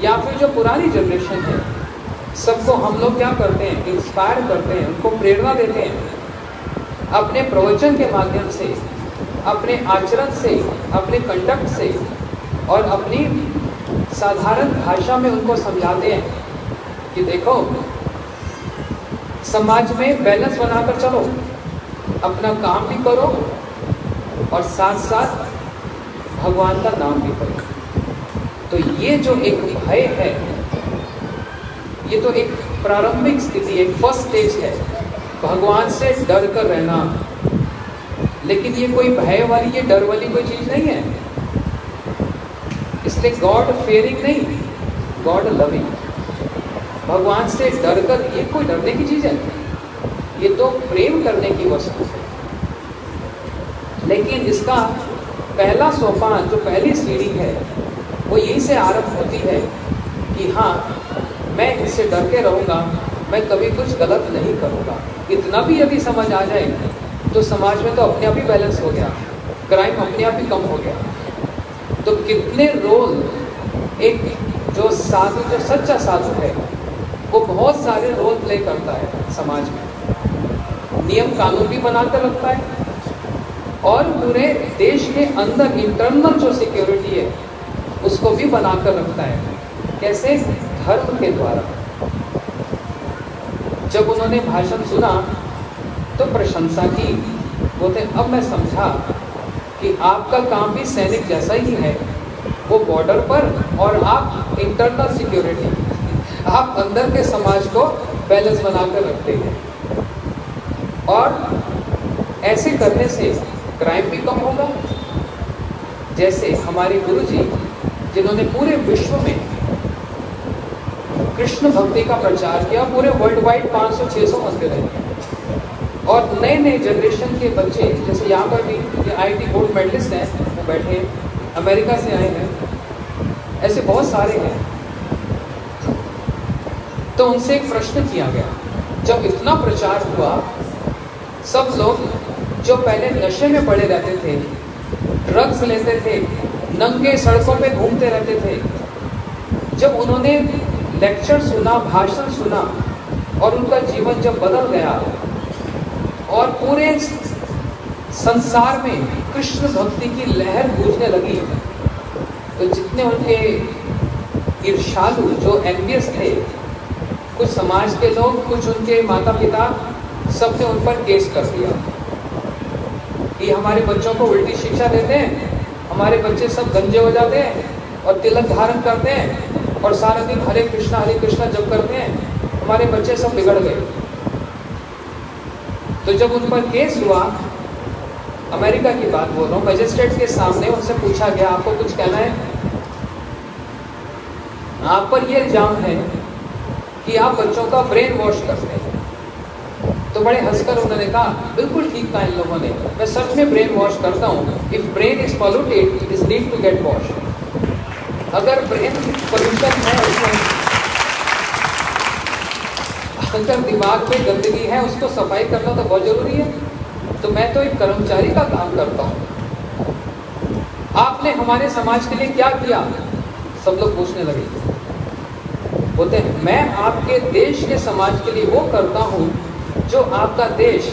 Speaker 1: या फिर जो पुरानी जनरेशन है, सबको हम लोग क्या करते हैं, इंस्पायर करते हैं, उनको प्रेरणा देते हैं अपने प्रवचन के माध्यम से, अपने आचरण से, अपने कंडक्ट से और अपनी साधारण भाषा में उनको समझाते हैं कि देखो समाज में बैलेंस बनाकर चलो, अपना काम भी करो और साथ साथ भगवान का नाम भी करो। तो ये जो एक भय है, ये तो एक प्रारंभिक स्थिति, एक फर्स्ट स्टेज है, भगवान से डर कर रहना। लेकिन ये कोई भय वाली, ये डर वाली कोई चीज नहीं है। इसलिए गॉड फेयरिंग नहीं, गॉड लविंग। भगवान से डर कर ये कोई डरने की चीज है, ये तो प्रेम करने की वस्तु है। लेकिन इसका पहला सोपान, जो पहली सीढ़ी है, वो यहीं से आरंभ होती है कि हाँ, मैं इससे डर के रहूँगा, मैं कभी कुछ गलत नहीं करूँगा। इतना भी यदि समझ आ जाए तो समाज में तो अपने आप ही बैलेंस हो गया, क्राइम अपने आप ही कम हो गया। तो कितने रोल एक जो साधु, जो सच्चा साधु है, वो बहुत सारे रोल प्ले करता है समाज में। नियम कानून भी बनाकर रखता है और पूरे देश के अंदर इंटरनल जो सिक्योरिटी है उसको भी बनाकर रखता है। कैसे? धर्म के द्वारा। जब उन्होंने भाषण सुना तो प्रशंसा की, बोलते अब मैं समझा कि आपका काम भी सैनिक जैसा ही है, वो बॉर्डर पर और आप इंटरनल सिक्योरिटी, आप अंदर के समाज को बैलेंस बनाकर रखते हैं। और ऐसे करने से क्राइम भी कम होगा। जैसे हमारे गुरुजी, जिन्होंने पूरे विश्व में कृष्ण भक्ति का प्रचार किया, पूरे वर्ल्ड वाइड 500-600 मंदिर हैं, और नए नए जनरेशन के बच्चे, जैसे यहाँ पर भी ये IIT गोल्ड मेडलिस्ट हैं, वो बैठे हैं, अमेरिका से आए हैं, ऐसे बहुत सारे हैं। तो उनसे एक प्रश्न किया गया, जब इतना प्रचार हुआ, सब लोग जो पहले नशे में पड़े रहते थे, ड्रग्स लेते थे, नंगे सड़कों पे घूमते रहते थे, जब उन्होंने लेक्चर सुना, भाषण सुना और उनका जीवन जब बदल गया और पूरे संसार में कृष्ण भक्ति की लहर गूंजने लगी, तो जितने उनके ईर्ष्यालु, जो एनवियस थे, कुछ समाज के लोग, कुछ उनके माता पिता, सबने उन पर केस कर दिया कि हमारे बच्चों को उल्टी शिक्षा देते हैं, हमारे बच्चे सब गंजे हो जाते हैं और तिलक धारण करते हैं और सारा दिन हरे कृष्णा जप करते हैं, हमारे बच्चे सब बिगड़ गए। तो जब उन पर केस हुआ, अमेरिका की बात बोल रहा हूँ, मजिस्ट्रेट के सामने उनसे पूछा गया, आपको कुछ कहना है? आप पर यह इल्जाम है कि आप बच्चों का ब्रेन वॉश करते हैं। तो बड़े हंसकर उन्होंने कहा, बिल्कुल ठीक कहा इन लोगों ने, मैं सच में ब्रेन वॉश करता हूँ। If brain is polluted, it is need to get wash. अगर ब्रेन पोल्यूशन है, उसमें अगर दिमाग में गंदगी है, उसको सफाई करना तो बहुत जरूरी है। तो मैं तो एक कर्मचारी का काम करता हूँ। आपने हमारे समाज के लिए क्या किया? सब लोग पूछने लगे। बोलते हैं, मैं आपके देश के समाज के लिए वो करता हूँ जो आपका देश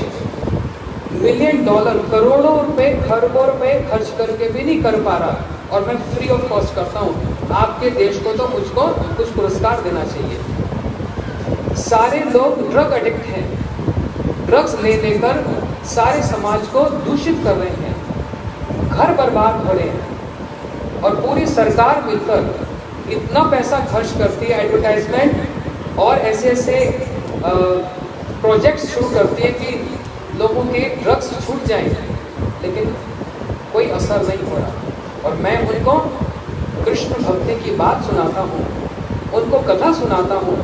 Speaker 1: $मिलियन, करोड़ों रुपए, खरबों रुपए खर्च करके भी नहीं कर पा रहा, और मैं फ्री ऑफ कॉस्ट करता हूँ। आपके देश को तो मुझको कुछ पुरस्कार देना चाहिए। सारे लोग ड्रग एडिक्ट हैं, ड्रग्स ले लेकर सारे समाज को दूषित कर रहे हैं, घर बर्बाद हो रहे हैं, और पूरी सरकार मिलकर इतना पैसा खर्च करती है एडवर्टाइजमेंट और ऐसे प्रोजेक्ट्स शुरू करती है कि लोगों के ड्रग्स छूट जाएं, लेकिन कोई असर नहीं हो रहा। और मैं उनको कृष्ण भक्ति की बात सुनाता हूँ, उनको कथा सुनाता हूँ,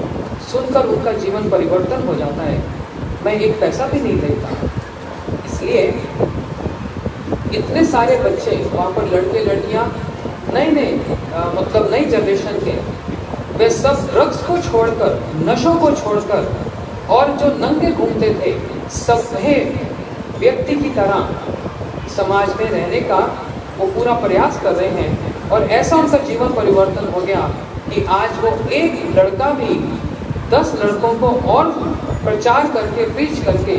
Speaker 1: सुनकर उनका जीवन परिवर्तन हो जाता है। मैं एक पैसा भी नहीं देता। इसलिए इतने सारे बच्चे वहाँ पर, लड़के लड़कियाँ, नए नए मतलब नई जनरेशन के, वे सब ड्रग्स को छोड़कर, नशों को छोड़कर, और जो नंगे घूमते थे, सभ्य व्यक्ति की तरह समाज में रहने का वो पूरा प्रयास कर रहे हैं। और ऐसा उनका जीवन परिवर्तन हो गया कि आज वो एक लड़का भी 10 लड़कों को और प्रचार करके, प्रीच करके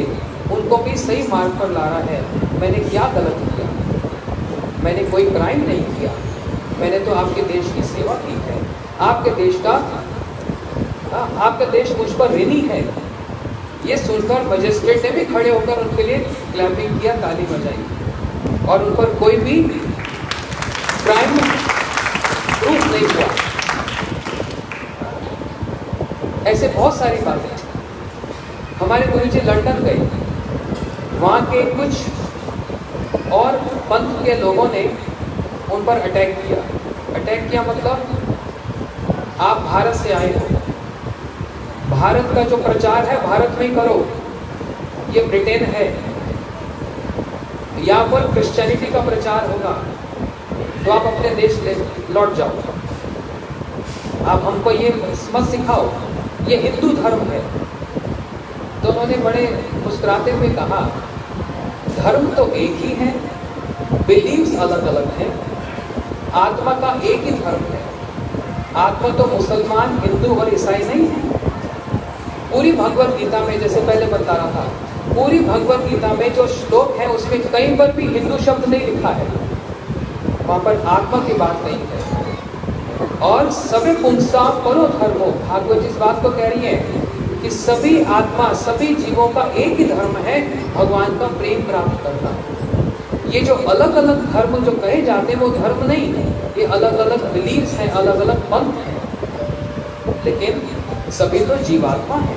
Speaker 1: उनको भी सही मार्ग पर ला रहा है। मैंने क्या गलत किया? मैंने कोई क्राइम नहीं किया, मैंने तो आपके देश की सेवा की है। आपके देश का आपका देश मुझ पर ऋणी है। ये सुनकर मजिस्ट्रेट ने भी खड़े होकर उनके लिए क्लैपिंग किया, ताली बजाई, और उन पर कोई भी क्राइम प्रूफ नहीं हुआ। ऐसे बहुत सारी बातें। हमारे गुरुजी लंदन गए, वहाँ के कुछ और पंथ के लोगों ने उन पर अटैक किया। अटैक किया मतलब आप भारत से आए हो, भारत का जो प्रचार है भारत में ही करो। ये ब्रिटेन है, यहाँ पर क्रिश्चियनिटी का प्रचार होगा, तो आप अपने देश लौट जाओ। आप हमको ये मत सिखाओ, ये हिंदू धर्म है। तो उन्होंने बड़े मुस्कुराते हुए कहा, धर्म तो एक ही है, बिलीव्स अलग अलग हैं, आत्मा का एक ही धर्म है। आत्मा तो मुसलमान, हिंदू और ईसाई नहीं है। पूरी भगवत गीता में, जैसे पहले बता रहा था, पूरी भगवत गीता में जो श्लोक है उसमें कहीं पर भी हिंदू शब्द नहीं लिखा है, वहां पर आत्मा की बात नहीं है। और सभी पुंसा परो धर्मो, भागवत इस बात को कह रही है कि सभी आत्मा, सभी जीवों का एक ही धर्म है, भगवान का प्रेम प्राप्त करना। ये जो अलग अलग धर्म जो कहे जाते हैं वो धर्म नहीं है, ये अलग अलग बिलीव्स हैं, अलग अलग पंथ हैं, लेकिन सभी तो जीवात्मा है।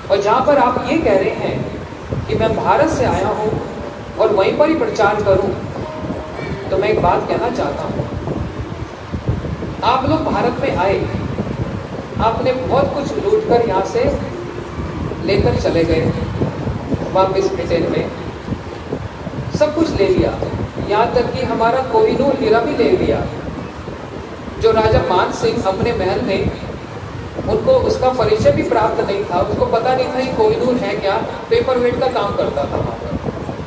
Speaker 1: और जहाँ पर आप ये कह रहे हैं कि मैं भारत से आया हूँ और वहीं पर ही प्रचार करूँ, तो मैं एक बात कहना चाहता हूँ। आप लोग भारत में आए, आपने बहुत कुछ लूट कर यहाँ से लेकर चले गए वापस ब्रिटेन में, सब कुछ ले लिया, यहाँ तक कि हमारा कोहिनूर हीरा भी ले लिया। जो राजा मान सिंह अपने महल में, उनको उसका परिचय भी प्राप्त नहीं था, उसको पता नहीं था ये कोहिनूर है क्या। पेपर वेट का काम करता था वहाँ पर,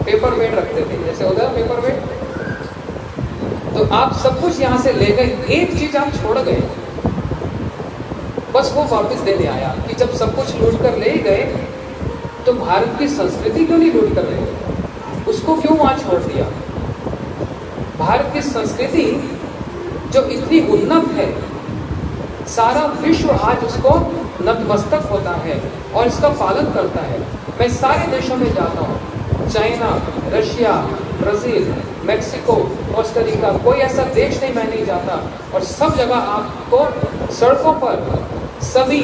Speaker 1: पेपर वेट रखते थे, जैसे होता है पेपर वेट। तो आप सब कुछ यहाँ से ले गए, एक चीज आप छोड़ गए, बस वो वापस देने आया कि जब सब कुछ लूट कर ले गए तो भारत की संस्कृति क्यों नहीं लूट कर ले गए, उसको क्यों वहां छोड़ दिया। भारत की संस्कृति जो इतनी उन्नत है, सारा विश्व आज उसको नतमस्तक होता है और इसका पालन करता है। मैं सारे देशों में जाता हूँ, China, Russia, Brazil, Mexico, Costa Rica, कोई ऐसा देश नहीं मैं नहीं जाता, और सब जगह आपको सड़कों पर सभी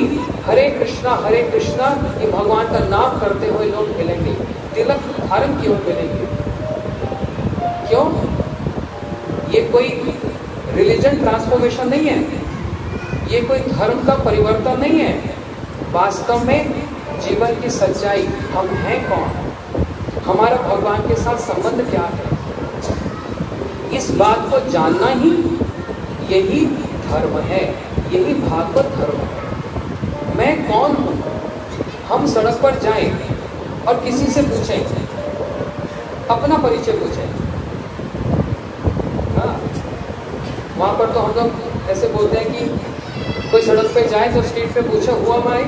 Speaker 1: हरे कृष्णा ये भगवान का नाम करते हुए लोग मिलेंगे, तिलक धारण किए हुए मिलेंगे। क्यों? ये कोई रिलीजन ट्रांसफॉर्मेशन नहीं है, ये कोई धर्म का परिवर्तन नहीं है। वास्तव में जीवन की सच्चाई, हम हैं कौन, हमारा भगवान के साथ संबंध क्या है, इस बात को जानना ही यही धर्म है, यही भागवत धर्म है। मैं कौन हूँ? हम सड़क पर जाएं और किसी से पूछें, अपना परिचय पूछें। हाँ, वहाँ पर तो हम लोग ऐसे बोलते हैं कि कोई सड़क पे जाए तो स्ट्रीट पे पूछे हुआ मैं,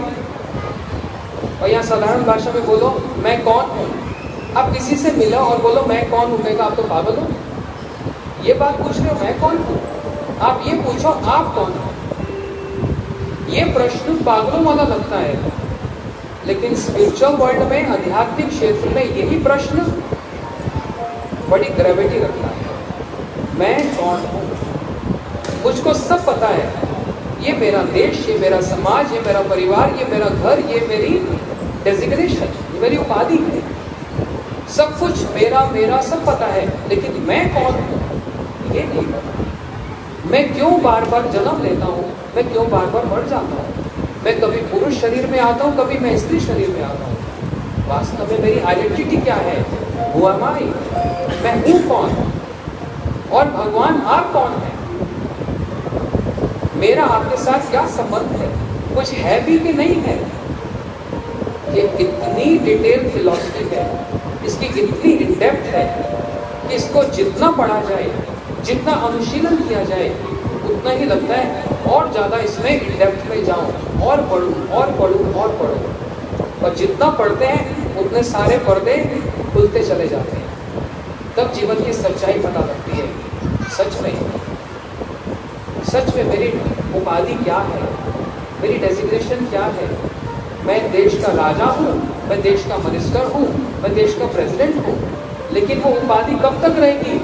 Speaker 1: और यहाँ साधारण भाषा में बोलो मैं कौन हूँ। आप किसी से मिलो और बोलो मैं कौन हूँ, कहेगा आप तो पागल हो, ये बात पूछ रहे हो मैं कौन हूँ। आप ये पूछो आप कौन हो। ये प्रश्न पागलों वाला लगता है, लेकिन स्पिरिचुअल वर्ल्ड में, आध्यात्मिक क्षेत्र में यही प्रश्न बड़ी ग्रेविटी रखता है। मैं कौन हूँ, मुझको सब पता है, ये मेरा देश, ये मेरा समाज, ये मेरा परिवार, ये मेरा घर, ये मेरी डेजिग्नेशन, ये मेरी उपाधि है, सब कुछ मेरा मेरा सब पता है, लेकिन मैं कौन हूँ ये नहीं पता। मैं क्यों बार बार जन्म लेता हूँ, मैं क्यों बार बार मर जाता हूँ, मैं कभी पुरुष शरीर में आता हूँ, कभी मैं स्त्री शरीर में आता हूँ। वास्तव में मेरी आइडेंटिटी क्या है, हु एम आई, मैं हूँ कौन, और भगवान आप कौन है। मेरा आपके साथ क्या संबंध है, कुछ है भी कि नहीं है। ये इतनी डिटेल फिलॉसफी है, इसकी इतनी इनडेप्थ है कि इसको जितना पढ़ा जाए, जितना अनुशीलन किया जाए, उतना ही लगता है और ज़्यादा इसमें इनडेप्थ में जाऊँ, और पढ़ूँ और पढ़ूँ और पढ़ूँ। और जितना पढ़ते हैं उतने सारे पर्दे खुलते चले जाते हैं, तब जीवन की सच्चाई पता लगती है। सच में मेरी उपाधि क्या है, मेरी डेजिग्नेशन क्या है। मैं देश का राजा हूँ, मैं देश का मिनिस्टर हूँ, मैं देश का प्रेसिडेंट हूँ, लेकिन वो उपाधि कब तक रहेगी,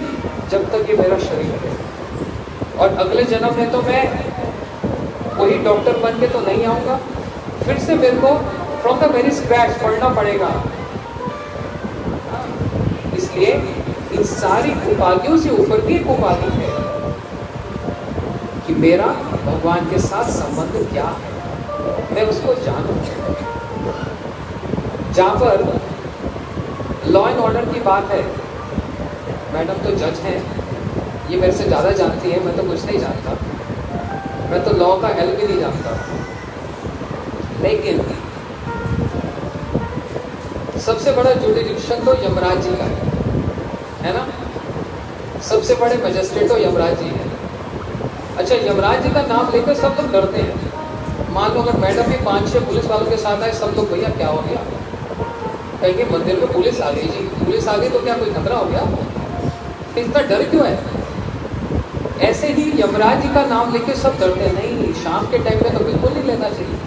Speaker 1: जब तक ये मेरा शरीर है। और अगले जन्म में तो मैं वही डॉक्टर बन के तो नहीं आऊँगा, फिर से मेरे को फ्रॉम द वेरी स्क्रैच पढ़ना पड़ेगा। इसलिए इन सारी उपाधियों से ऊपर की एक उपाधि है कि मेरा भगवान के साथ संबंध क्या है, मैं उसको जानूं। जहाँ पर लॉ एंड ऑर्डर की बात है, मैडम तो जज हैं, ये मेरे से ज़्यादा जानती है, मैं तो कुछ नहीं जानता, मैं तो लॉ का एल भी नहीं जानता। लेकिन सबसे बड़ा जुडिक्शन तो यमराज जी का है ना, सबसे बड़े मजिस्ट्रेट तो यमराज जी है। अच्छा, यमराज जी का नाम लेकर सब लोग डरते हैं। मान लो अगर मैडम भी 5-6 पुलिस वालों के साथ आए, सब लोग भैया क्या हो गया, कहेंगे मंदिर में पुलिस आ गई जी, पुलिस आ गई तो क्या कोई खतरा हो गया, इतना डर क्यों है। ऐसे ही यमराज जी का नाम लेके सब डरते हैं, नहीं शाम के टाइम में तो बिल्कुल नहीं लेना चाहिए,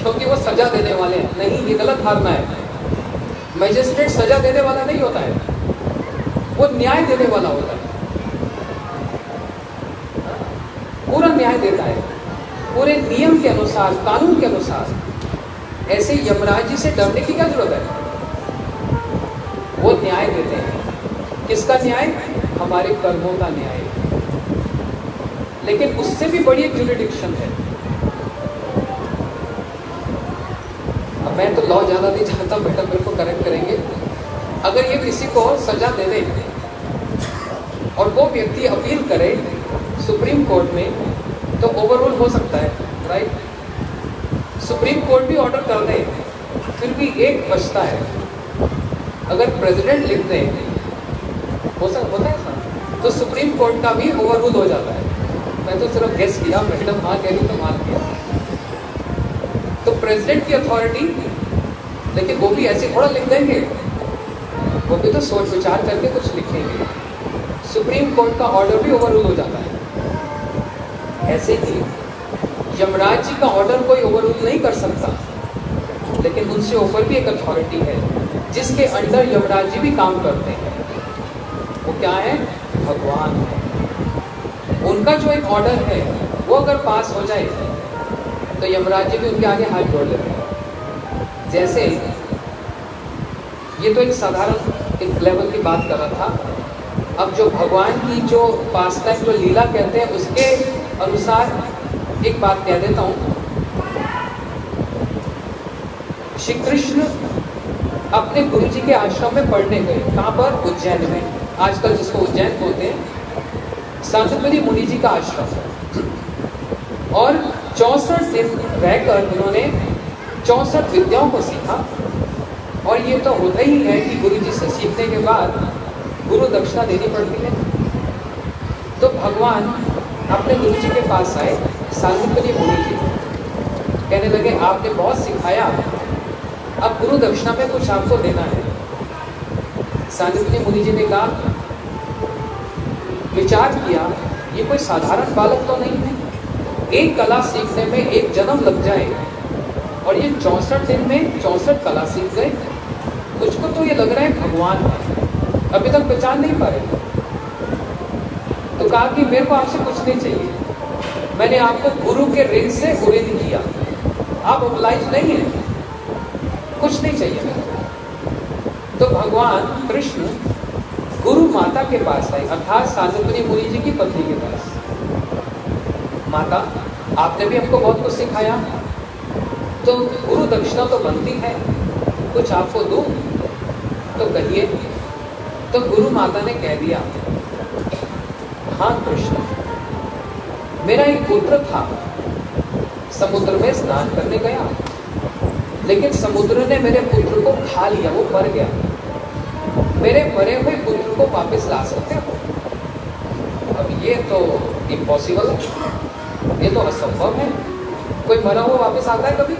Speaker 1: क्योंकि वो सजा देने वाले हैं। नहीं, ये गलत धारणा है। मजिस्ट्रेट सजा देने वाला नहीं होता है, वो न्याय देने वाला होता है, पूरा न्याय देता है, पूरे नियम के अनुसार, कानून के अनुसार। ऐसे यमराज जी से डरने की क्या जरूरत है, वो न्याय देते हैं। किसका न्याय, हमारे कर्मों का न्याय। लेकिन उससे भी बड़ी एक जुडिक्शन है। अब मैं तो लॉ ज़्यादा नहीं जानता, मैडम मेरे को करेक्ट करेंगे। अगर ये किसी को सजा दे दे और वो व्यक्ति अपील करे सुप्रीम कोर्ट में, तो ओवररूल हो सकता है, राइट। सुप्रीम कोर्ट भी ऑर्डर कर दे, फिर भी एक बचता है। अगर प्रेसिडेंट लिख दे, होता है ना, तो सुप्रीम कोर्ट का भी ओवररूल हो जाता है। मैं तो सिर्फ गेस किया, मैडम हाँ कह रही तो मान किया। तो प्रेसिडेंट की अथॉरिटी, लेकिन वो भी ऐसे थोड़ा लिख देंगे, वो भी तो सोच विचार करके कुछ लिखेंगे। सुप्रीम कोर्ट का ऑर्डर भी ओवररूल हो जाता है। ऐसे ही यमराज जी का ऑर्डर कोई ओवररूल नहीं कर सकता, लेकिन उनसे ऊपर भी एक अथॉरिटी है जिसके अंडर यमराज जी भी काम करते हैं। वो क्या है, भगवान है। उनका जो एक ऑर्डर है वो अगर पास हो जाए तो यमराज जी भी उनके आगे हाथ जोड़ लेते हैं। जैसे ये तो एक साधारण एक लेवल की बात कर रहा था। अब जो भगवान की जो पास टाइम जो लीला कहते हैं, उसके अनुसार एक बात कह देता हूँ। श्री कृष्ण अपने गुरु जी के आश्रम में पढ़ने गए। कहाँ पर, उज्जैन में, आजकल जिसको उज्जैन बोलते हैं, सांदीपनि मुनि जी का आश्रम। और 64 दिन रहकर उन्होंने 64 विद्याओं को सीखा। और ये तो होता ही है कि गुरु जी से सीखने के बाद गुरु दक्षिणा देनी पड़ती है। तो भगवान अपने गुरु जी के पास आए, सांदीपनि मुनि जी, कहने लगे आपने बहुत सिखाया, अब गुरु दक्षिणा में कुछ आपको देना है। सांदीपनि मुनि जी ने कहा, विचार किया, ये कोई साधारण बालक तो नहीं है, एक कला सीखने में एक जन्म लग जाए और ये 64 दिन में 64 कला सीख गए। कुछ को तो ये लग रहा है भगवान है, अभी तक पहचान नहीं पाए। तो कहा कि मेरे को आपसे कुछ नहीं चाहिए, मैंने आपको गुरु के ऋण से उऋण किया, आप ऑब्लाइज नहीं है, कुछ नहीं चाहिए मेरे। तो भगवान कृष्ण गुरु माता के पास आए, अर्थात सांदीपनि मुनि जी की पत्नी के पास। माता, आपने भी हमको बहुत कुछ सिखाया, तो गुरु दक्षिणा तो बनती है, कुछ आपको दूं तो कहिए। तो गुरु माता ने कह दिया, हाँ कृष्ण, मेरा एक पुत्र था, समुद्र में स्नान करने गया, लेकिन समुद्र ने मेरे पुत्र को खा लिया, वो मर गया। मेरे मरे हुए पुत्र को वापस ला सकते हो? अब ये तो इम्पॉसिबल है, ये तो असंभव है। कोई मरा हुआ वापस आता है कभी?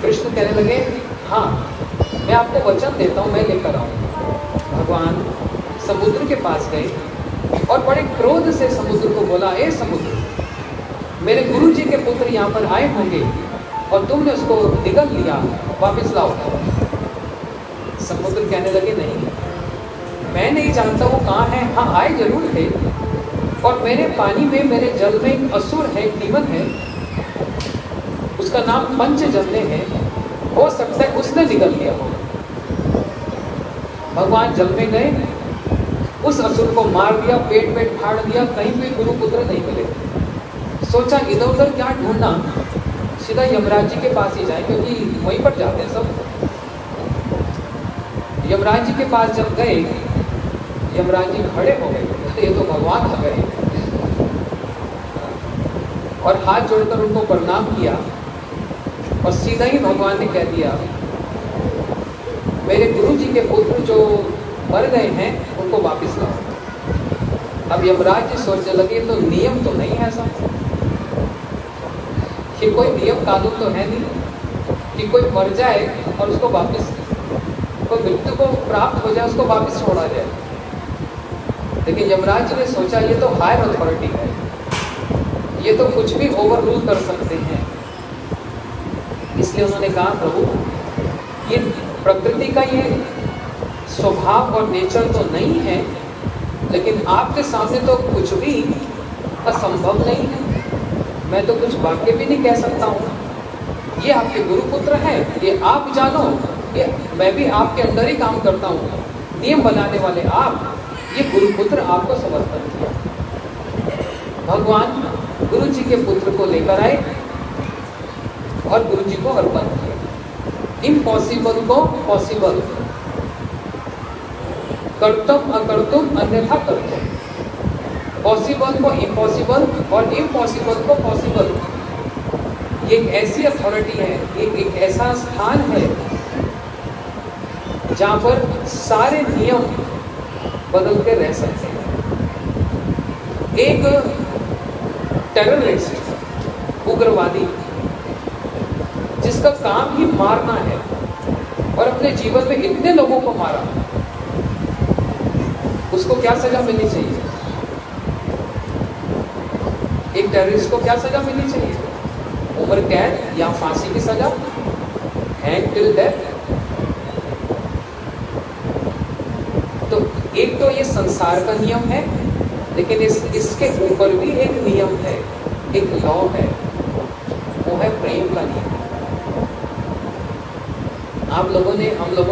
Speaker 1: कृष्ण कहने लगे, हाँ मैं आपको वचन देता हूँ, मैं लेकर आऊंगा। भगवान समुद्र के पास गए और बड़े क्रोध से समुद्र को बोला, ए समुद्र, मेरे गुरु जी के पुत्र यहाँ पर आए होंगे और तुमने उसको निगल लिया, वापस लाओ। समुद्र कहने लगे, नहीं मैं नहीं जानता वो कहाँ है। हाँ आए जरूर थे, और मेरे पानी में, मेरे जल में एक असुर है, एक डीमन है, उसका नाम पंचजन्य है, हो सकता है उसने निगल लिया हो। भगवान जल में गए, उस असुर को मार दिया, पेट पेट फाड़ दिया, कहीं भी गुरु पुत्र नहीं मिले। सोचा इधर उधर क्या ढूंढना, सीधा यमराज जी के पास ही जाए, क्योंकि वहीं पर जाते हैं सब। यमराज जी के पास जब गए, यमराज जी खड़े हो गए, ये तो भगवान आ गए, और हाथ जोड़कर उनको प्रणाम किया, और सीधा ही भगवान ने कह दिया, मेरे गुरु जी के पुत्र जो मर गए हैं उनको वापस लाओ। अब यमराज जी सोचने लगे, तो नियम तो नहीं है ऐसा, कि कोई नियम कानून तो है नहीं कि कोई मर जाए और उसको वापस, कोई मृत्यु को प्राप्त हो जाए उसको वापस छोड़ा जाए। लेकिन यमराज जी ने सोचा, ये तो हायर अथॉरिटी है, ये तो कुछ भी ओवर रूल कर सकते हैं। इसलिए उन्होंने कहा, प्रभु ये प्रकृति का ये स्वभाव और नेचर तो नहीं है, लेकिन आपके सामने तो कुछ भी असंभव नहीं है। मैं तो कुछ वाक्य भी नहीं कह सकता हूँ। ये आपके गुरुपुत्र हैं, ये आप जानो, ये मैं भी आपके अंदर ही काम करता हूँ, नियम बनाने वाले आप, ये गुरुपुत्र आपको समर्पण किया। भगवान गुरु जी के पुत्र को लेकर आए और गुरु जी को अर्पण किया। इम्पॉसिबल को पॉसिबल, कर्तव्य अकर्तुम अन्यथा कर्तव्य, पॉसिबल को इम्पॉसिबल और इम्पॉसिबल को पॉसिबल। ये एक ऐसी अथॉरिटी है, एक ऐसा स्थान है जहाँ पर सारे नियम बदल के रह सकते हैं। एक टेररिस्ट, उग्रवादी, जिसका काम ही मारना है और अपने जीवन में इतने लोगों को मारा, उसको क्या सजा मिलनी चाहिए? एक टेररिस्ट को क्या सजा मिलनी चाहिए? उम्र कैद या फांसी की सजा, हैंग टिल डेथ। तो एक तो ये संसार का नियम है, लेकिन इसके ऊपर भी एक नियम है, एक लॉ है, वो है प्रेम का नियम। हम लोगों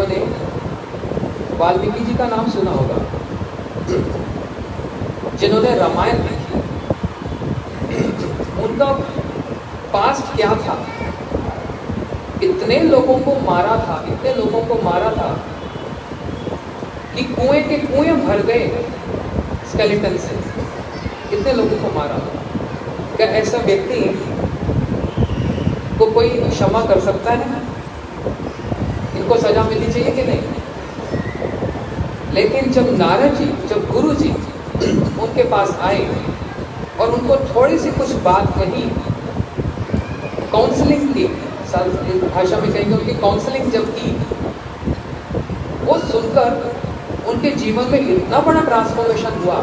Speaker 1: ने वाल्मीकि जी का नाम सुना होगा, जिन्होंने रामायण लिखी। उनका पास्ट क्या था? इतने लोगों को मारा था, इतने लोगों को मारा था कि कुएं के कुएं भर गए स्केलेटन से। इतने लोगों को मारा। क्या ऐसा व्यक्ति को कोई क्षमा कर सकता है? इनको सजा मिलनी चाहिए कि नहीं? लेकिन जब नारद जी, जब गुरु जी उनके पास आए और उनको थोड़ी सी कुछ बात कही, काउंसलिंग की, भाषा में कहेंगे उनकी काउंसलिंग जब की, वो सुनकर उनके जीवन में इतना बड़ा ट्रांसफॉर्मेशन हुआ।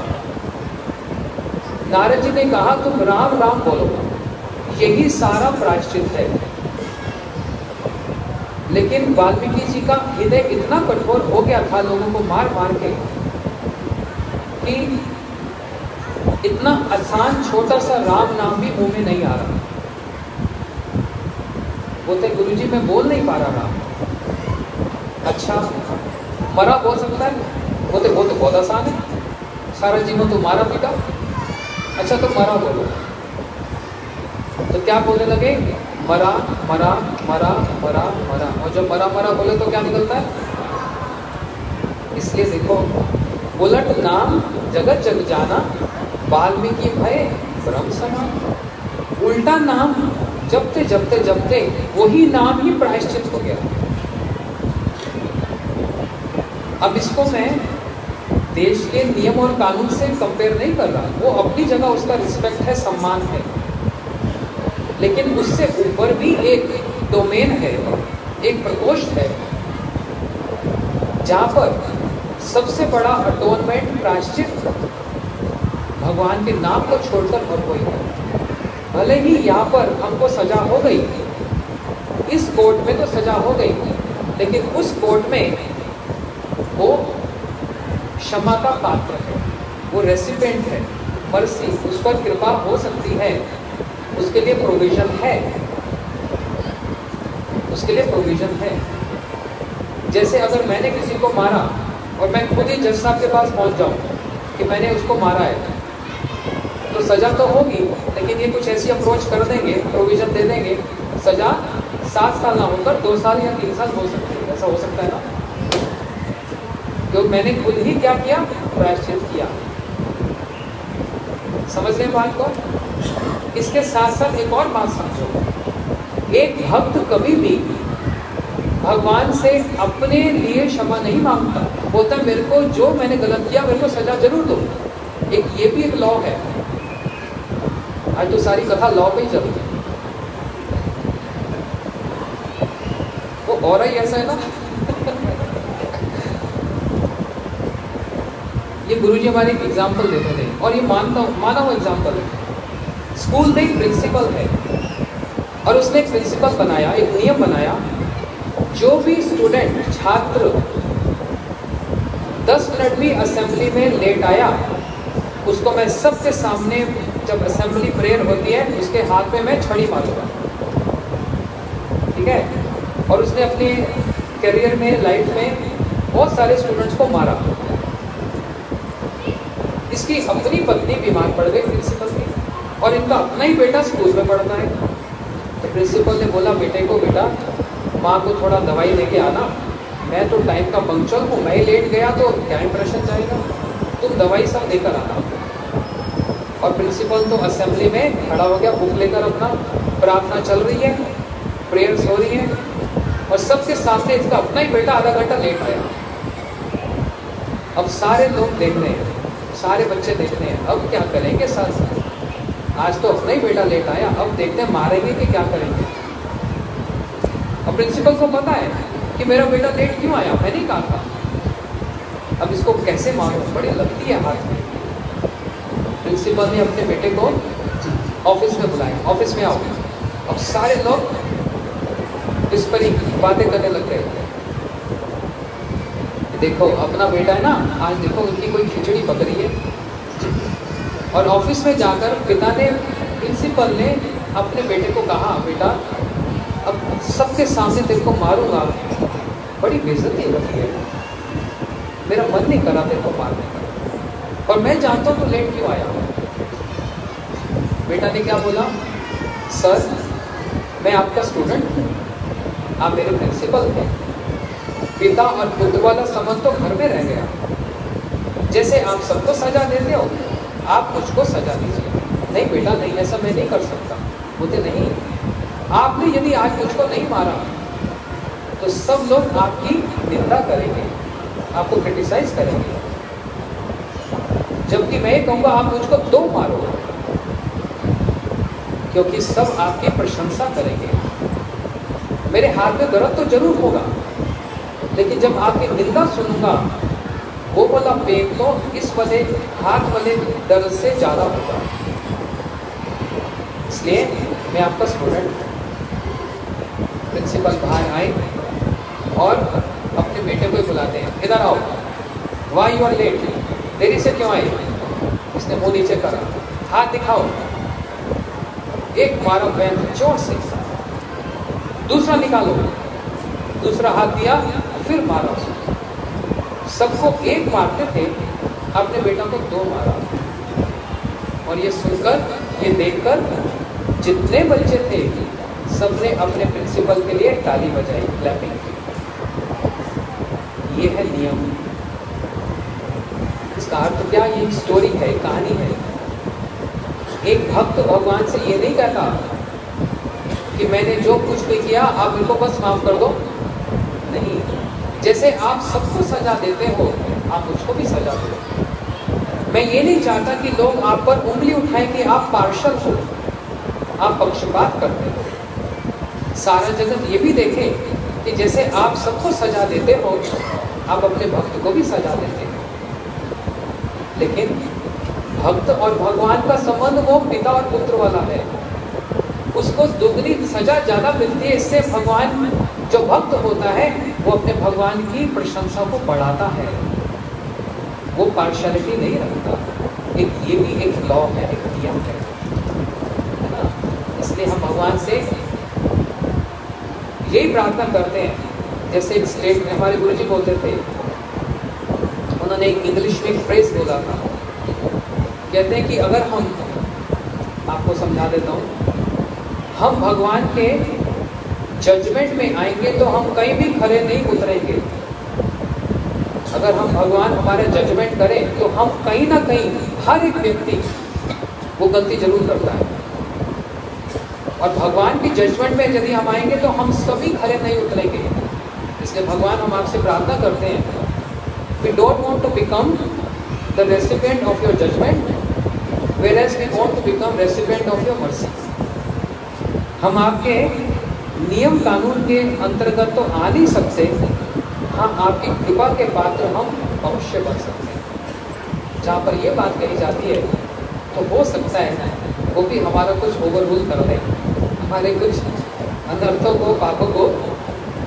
Speaker 1: नारद जी ने कहा, तुम राम राम बोलो, यही सारा प्रायश्चित है। लेकिन वाल्मीकि जी का हृदय इतना कठोर हो गया था लोगों को मार मार के, कि इतना आसान छोटा सा राम नाम भी मुंह में नहीं आ रहा। बोलते, गुरुजी मैं बोल नहीं पा रहा राम। अच्छा, मरा बोल सकता है? बोलते, वो तो बहुत आसान है, सारा जीवन तो मारा पीटा। अच्छा तो मरा बोलो। तो क्या बोलने लगे? मरा मरा मरा मरा मरा। और जब मरा मरा बोले तो क्या निकलता है? इसलिए देखो, उलट नाम जगत जग जाना, वाल्मीकि भय ब्रह्म समान। उल्टा नाम जपते जपते जपते वही नाम ही प्रायश्चित हो गया। अब इसको मैं देश के नियम और कानून से कंपेयर नहीं कर रहा, वो अपनी जगह उसका रिस्पेक्ट है, सम्मान है, लेकिन उससे ऊपर भी एक डोमेन है, एक प्रकोष्ठ है, जहां पर सबसे बड़ा अटोनमेंट प्रायश्चित भगवान के नाम को छोड़कर और कोई नहीं। भले ही यहाँ पर हमको सजा हो गई, इस कोर्ट में तो सजा हो गई, लेकिन उस कोर्ट में वो क्षमा का पात्र है, वो रेसिपेंट है, मर्सी, उस पर कृपा हो सकती है, उसके लिए प्रोविजन है, उसके लिए प्रोविजन है। जैसे अगर मैंने किसी को मारा और मैं खुद ही जज साहब के पास पहुंच जाऊं कि मैंने उसको मारा है, तो सजा तो होगी, लेकिन ये कुछ ऐसी अप्रोच कर देंगे, प्रोविजन दे देंगे, सजा 7 साल ना होकर 2 साल या 3 साल हो सकती है। ऐसा हो सकता है ना, क्योंकि मैंने खुद ही क्या किया, प्रायश्चित किया। समझ रहे बात को? इसके साथ साथ एक और बात समझो, एक भक्त कभी भी भगवान से अपने लिए क्षमा नहीं मांगता, बोलता मेरे को जो मैंने गलत किया मेरे को सजा जरूर दो। ये भी एक लॉ है। आज तो सारी कथा लॉ पे ही चल रही है, वो और ही ऐसा है ना। ये गुरुजी हमारे एक एग्जाम्पल देते थे, और ये माना हुआ एग्जाम्पल है। स्कूल में एक प्रिंसिपल है और उसने एक प्रिंसिपल बनाया, एक नियम बनाया, जो भी स्टूडेंट छात्र 10 मिनट भी असेंबली में लेट आया, उसको मैं सबके सामने, जब असेंबली प्रेयर होती है, उसके हाथ में मैं छड़ी मारूंगा, ठीक है। और उसने अपने करियर में, लाइफ में बहुत सारे स्टूडेंट्स को मारा। इसकी अपनी पत्नी बीमार पड़ गई प्रिंसिपल की, और इनका अपना ही बेटा स्कूल में पढ़ता है। तो प्रिंसिपल ने बोला बेटे को, बेटा माँ को थोड़ा दवाई लेके आना, मैं तो टाइम का पंक्चुअल हूँ, मैं लेट गया तो क्या इंप्रेशन जाएगा, तुम दवाई सब लेकर आना। और प्रिंसिपल तो असेंबली में खड़ा हो गया, बुक लेकर, अपना प्रार्थना चल रही है, प्रेयर्स हो रही हैं, और सबके सामने इसका अपना ही बेटा आधा घंटा लेट आया। अब सारे लोग देख रहे हैं, सारे बच्चे देख रहे हैं, अब क्या करेंगे साथ? आज तो अपना ही बेटा लेट आया, अब देखते हैं मारेंगे कि क्या करेंगे। अब प्रिंसिपल को पता है कि मेरा बेटा लेट क्यों आया, मैं नहीं कहा था, अब इसको कैसे मारूं, बड़ी लगती है हाथ में। प्रिंसिपल ने अपने बेटे को ऑफिस में बुलाया, ऑफिस में आओ। अब सारे लोग इस पर ही बातें करने लग गए, देखो अपना बेटा है ना, आज देखो उनकी कोई खिचड़ी पक रही है। और ऑफिस में जाकर पिता ने, प्रिंसिपल ने अपने बेटे को कहा, बेटा अब सबके सामने तेरे को मारूंगा, बड़ी बेइज्जती होती है, मेरा मन नहीं करा तेरे को मारने का, और मैं जानता हूँ तो लेट क्यों आया। बेटा ने क्या बोला, सर मैं आपका स्टूडेंट हूँ, आप मेरे प्रिंसिपल हैं, पिता और पुत्र वाला संबंध तो घर में रह गया, जैसे आप सबको सजा देते हो आप मुझको सजा दीजिए। नहीं बेटा नहीं, ऐसा मैं नहीं कर सकता। बोलते नहीं, आपने यदि आज मुझको नहीं मारा तो सब लोग आपकी निंदा करेंगे, आपको क्रिटिसाइज करेंगे, जबकि मैं कहूँगा आप मुझको 2 मारो, क्योंकि सब आपकी प्रशंसा करेंगे। मेरे हाथ में दर्द तो जरूर होगा, लेकिन जब आपकी निंदा सुनूंगा, वो वाला पेन तो इस वाले हाथ वाले दर्द से ज़्यादा होगा। इसलिए मैं आपका स्टूडेंट हूँ। प्रिंसिपल बाहर आए और अपने बेटे को बुलाते हैं, इधर आओ, वाई यू आर लेट, देरी से क्यों आए? इसने मुंह नीचे करा, हाथ दिखाओ, एक मारो बैन जोर से, दूसरा निकालो, दूसरा हाथ दिया, फिर मारा उसको। सबको एक मारते थे, अपने बेटा को 2 मारा। और ये सुनकर, ये देखकर जितने बच्चे थे सबने अपने प्रिंसिपल के लिए ताली बजाई, क्लैपिंग की। ये है नियम। इसका अर्थ क्या? ये एक स्टोरी है, कहानी है। एक भक्त भगवान से ये नहीं कहता कि मैंने जो कुछ भी किया आप मेरे को बस माफ कर दो। नहीं, जैसे आप सबको सजा देते हो आप मुझको भी सजा दो। मैं ये नहीं चाहता कि लोग आप पर उंगली उठाएं कि आप पार्शल हो, आप पक्षपात करते हो। सारा जगत ये भी देखे कि जैसे आप सबको सजा देते हो आप अपने भक्त को भी सजा देते हो। लेकिन भक्त और भगवान का संबंध वो पिता और पुत्र वाला है, उसको दुगनी सजा ज्यादा मिलती है। इससे भगवान जो भक्त होता है वो अपने भगवान की प्रशंसा को बढ़ाता है, वो पार्शियलिटी नहीं रखता। एक ये भी एक लॉ है, एक नियम है ना। इसलिए हम भगवान से यही प्रार्थना करते हैं। जैसे एक स्टेट में हमारे गुरुजी बोलते थे, उन्होंने एक इंग्लिश में एक फ्रेज बोला था, कहते हैं कि अगर हम, आपको समझा देता हूँ, हम भगवान के जजमेंट में आएंगे तो हम कहीं भी खरे नहीं उतरेंगे। अगर हम भगवान हमारे जजमेंट करें तो हम कहीं ना कहीं, हर एक व्यक्ति वो गलती जरूर करता है, और भगवान की जजमेंट में यदि हम आएंगे तो हम सभी खरे नहीं उतरेंगे। इसलिए भगवान हम आपसे प्रार्थना करते हैं, we don't want to become the recipient of your judgement, whereas we want to become recipient of your mercy। हम आपके नियम कानून के अंतर्गत तो आ नहीं सकते, हम आपकी कृपा के पात्र हम अवश्य बन सकते हैं। जहाँ पर ये बात कही जाती है तो हो सकता है वो भी हमारा कुछ ओवररूल कर दें, हमारे कुछ अनर्थों को, पापों को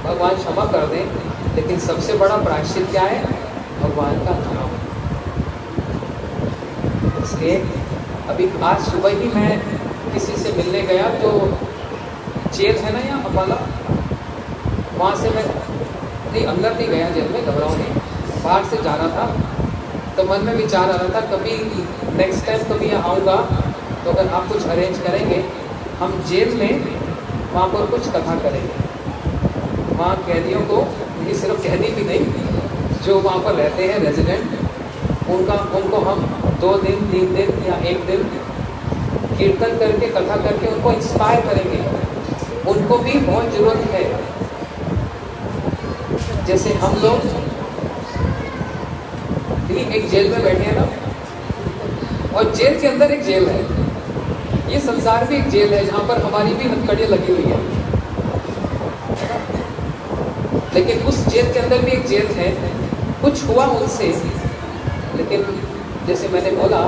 Speaker 1: भगवान क्षमा कर दें। लेकिन सबसे बड़ा प्रायश्चित क्या है? भगवान का नाम। इसलिए अभी आज सुबह ही मैं किसी से मिलने गया तो जेल है ना यहाँ अम्बाला, वहाँ से मैं नहीं, अंदर नहीं गया जेल में, घबराओ नहीं, बाहर से जा रहा था तो मन में विचार आ रहा था कभी नेक्स्ट टाइम कभी यहाँ आऊँगा तो अगर आप कुछ अरेंज करेंगे, हम जेल में वहाँ पर कुछ कथा करेंगे। वहाँ कैदियों को, ये सिर्फ कैदी भी नहीं, जो वहाँ पर रहते हैं रेजिडेंट, उनको हम 2 दिन 3 दिन या 1 दिन कीर्तन करके, कथा करके उनको इंस्पायर करेंगे। उनको भी बहुत ज़रूरत है, जैसे हम लोग भी एक जेल में बैठे हैं ना, और जेल के अंदर एक जेल है, ये संसार भी एक जेल है जहाँ पर हमारी भी हथकड़ियाँ लगी हुई है। लेकिन उस जेल के अंदर भी एक जेल है, कुछ हुआ उनसे, लेकिन जैसे मैंने बोला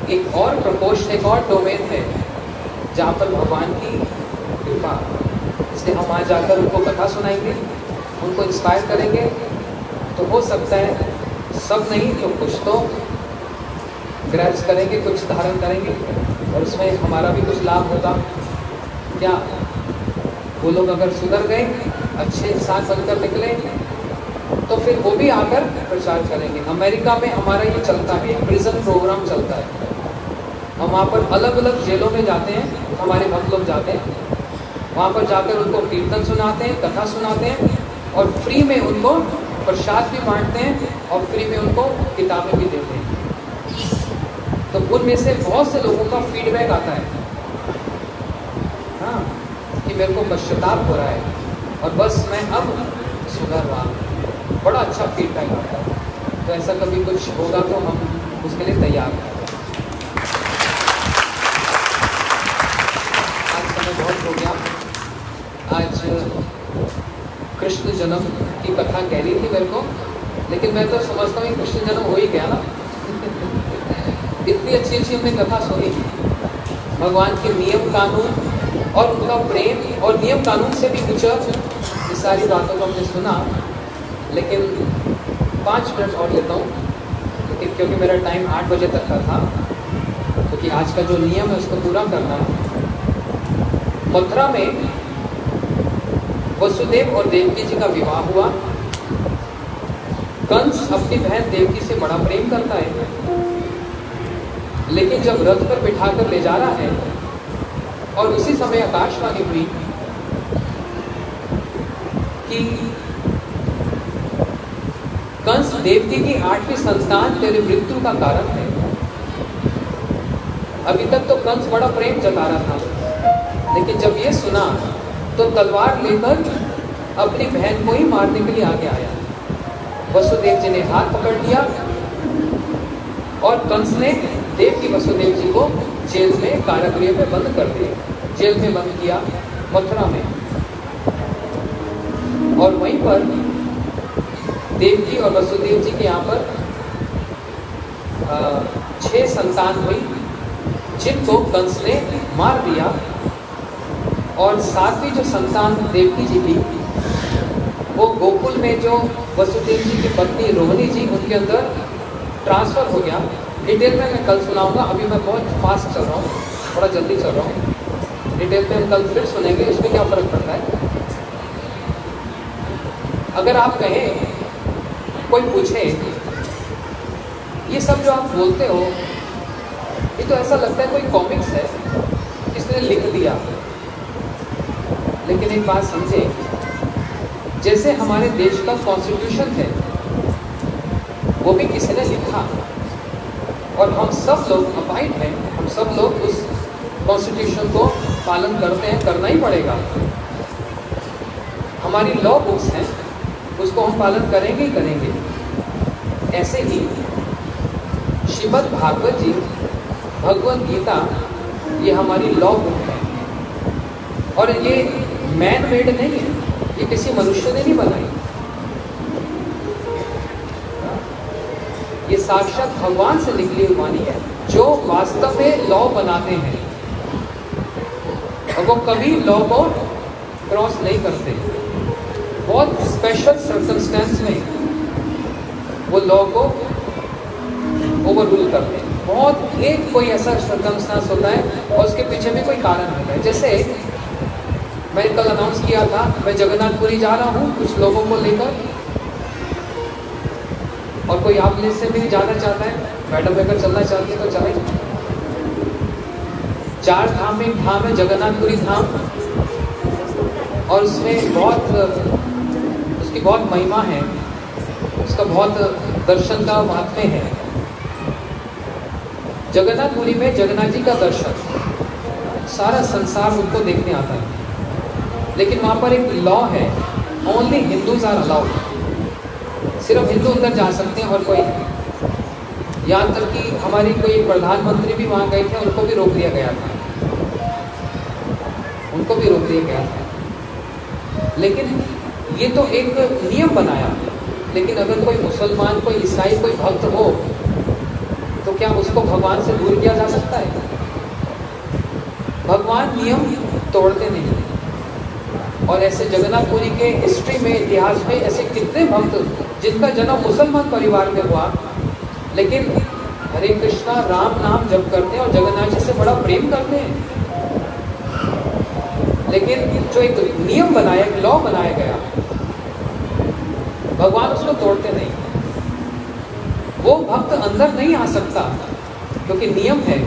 Speaker 1: एक और प्रकोष्ठ, एक और डोमेन है जहाँ पर भगवान की कृपा। इसलिए हम वहाँ जाकर उनको कथा सुनाएंगे, उनको इंस्पायर करेंगे, तो हो सकता है सब नहीं तो कुछ तो ग्रैच करेंगे, कुछ धारण करेंगे, और उसमें हमारा भी कुछ लाभ होगा। क्या वो लोग अगर सुधर गए, अच्छे इंसान बनकर निकले, तो फिर वो भी आकर प्रचार करेंगे। अमेरिका में हमारा ये चलता है, प्रिजन प्रोग्राम चलता है। हम वहाँ पर अलग अलग जेलों में जाते हैं, हमारे भक्त लोग जाते हैं, वहाँ पर जाकर उनको कीर्तन सुनाते हैं, कथा सुनाते हैं, और फ्री में उनको प्रसाद भी बांटते हैं, और फ्री में उनको किताबें भी देते हैं। तो उनमें से बहुत से लोगों का फीडबैक आता है, हाँ, कि मेरे को पश्चाताप हो रहा है और बस मैं अब सुधर रहा हूँ। बड़ा अच्छा फीडबैक आता है। तो ऐसा कभी कुछ होगा तो हम उसके लिए तैयार हैं। आज समय बहुत हो गया। आज कृष्ण जन्म की कथा कह रही थी मेरे को, लेकिन मैं तो समझता हूँ कृष्ण जन्म हो ही गया ना। इतनी अच्छी अच्छी हमने कथा सुनी, भगवान के नियम कानून और उनका प्रेम, और नियम कानून से भी कुछ ये सारी बातों को हमने सुना। लेकिन 5 मिनट और लेता हूँ, क्योंकि मेरा टाइम 8 बजे तक का था, क्योंकि आज का जो नियम है उसको पूरा करना है। मथुरा में वसुदेव और देवकी जी का विवाह हुआ। कंस अपनी बहन देवकी से बड़ा प्रेम करता है, लेकिन जब रथ पर बिठाकर ले जा रहा है और उसी समय आकाशवाणी हुई कि कंस देवकी की 8वीं संतान तेरे मृत्यु का कारण है, अभी तक तो कंस बड़ा प्रेम जता रहा था, लेकिन जब ये सुना तो तलवार लेकर अपनी बहन को ही मारने के लिए आगे आया। वसुदेव जी ने हाथ पकड़ लिया और कंस ने देवकी वसुदेव जी को जेल में कारागृह में बंद कर दिया, जेल में बंद किया मथुरा में। और वहीं पर देवकी और वसुदेव जी के यहाँ पर 6 संतान हुई, जिनको कंस ने मार दिया। और 7वीं जो संतान देवकी जी थी, वो गोकुल में जो वसुदेव जी की पत्नी रोहिणी जी, उनके अंदर ट्रांसफर हो गया। डिटेल में मैं कल सुनाऊंगा, अभी मैं बहुत फास्ट चल रहा हूँ, थोड़ा जल्दी चल रहा हूँ। डिटेल में हम कल फिर सुनेंगे इसमें क्या फ़र्क पड़ता है। अगर आप कहें, कोई पूछे ये सब जो आप बोलते हो ये तो ऐसा लगता है कोई कॉमिक्स है, किसने लिख दिया। लेकिन एक बात समझे, जैसे हमारे देश का कॉन्स्टिट्यूशन है वो भी किसी ने लिखा, और हम सब लोग अबाइड हैं, हम सब लोग उस कॉन्स्टिट्यूशन को पालन करते हैं, करना ही पड़ेगा। हमारी लॉ बुक्स हैं, उसको हम पालन करेंगे ही करेंगे। ऐसे ही श्रीमद् भागवत जी, भगवद गीता, ये हमारी लॉ बुक है, और ये मैन मेड नहीं है, ये किसी मनुष्य ने नहीं बनाई, ये साक्षात भगवान से निकली हुई वाणी है, जो वास्तव में लॉ बनाते हैं, और वो कभी लॉ को क्रॉस नहीं करते। बहुत स्पेशल सर्कमस्टेंस में वो लॉ को ओवर रूल करते हैं। बहुत एक कोई ऐसा सर्कमस्टेंस होता है और उसके पीछे भी कोई कारण होता है। जैसे मैंने कल अनाउंस किया था, मैं जगन्नाथपुरी जा रहा हूँ कुछ लोगों को लेकर, और कोई आप में से भी जाना चाहता है, मैडम अगर चलना चाहती है तो चले। 4 धाम में एक धाम है जगन्नाथपुरी धाम, और उसमें उसकी बहुत महिमा है, उसका बहुत दर्शन का महत्व है। जगन्नाथपुरी में जगन्नाथ जी का दर्शन सारा संसार उनको देखने आता है, लेकिन वहाँ पर एक लॉ है, ओनली हिंदूज आर अलाउड, सिर्फ हिंदू अंदर जा सकते हैं और कोई नहीं। यहाँ तक कि हमारी कोई प्रधानमंत्री भी वहाँ गए थे, उनको भी रोक दिया गया था, उनको भी रोक दिया गया था। लेकिन ये तो एक नियम बनाया, लेकिन अगर कोई मुसलमान, कोई ईसाई, कोई भक्त हो तो क्या उसको भगवान से दूर किया जा सकता है? भगवान नियम तोड़ते नहीं। और ऐसे जगन्नाथपुरी के हिस्ट्री में, इतिहास में ऐसे कितने भक्त जिनका जन्म मुसलमान परिवार में हुआ, लेकिन हरे कृष्णा राम नाम जप करते हैं और जगन्नाथ जी से बड़ा प्रेम करते हैं। लेकिन जो एक नियम बनाया, एक लॉ बनाया गया, भगवान उसको तोड़ते नहीं। वो भक्त अंदर नहीं आ सकता क्योंकि नियम है,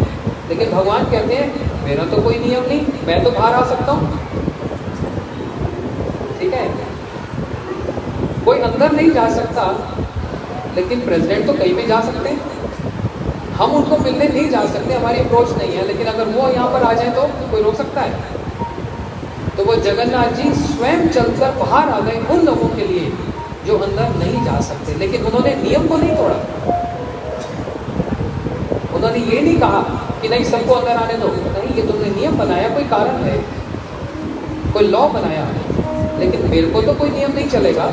Speaker 1: लेकिन भगवान कहते हैं मेरा तो कोई नियम नहीं, मैं तो बाहर आ सकता हूँ। ठीक है, कोई अंदर नहीं जा सकता, लेकिन प्रेसिडेंट तो कहीं भी जा सकते हैं। हम उनको मिलने नहीं जा सकते, हमारी अप्रोच नहीं है, लेकिन अगर वो यहाँ पर आ जाए तो कोई रोक सकता है? तो वो जगन्नाथ जी स्वयं चलकर बाहर आ गए उन लोगों के लिए जो अंदर नहीं जा सकते, लेकिन उन्होंने नियम को नहीं तोड़ा। उन्होंने ये नहीं कहा कि नहीं सबको अंदर आने दो, नहीं, ये तुमने नियम बनाया, कोई कारण है, कोई लॉ बनाया, लेकिन मेरे को तो कोई नियम नहीं चलेगा,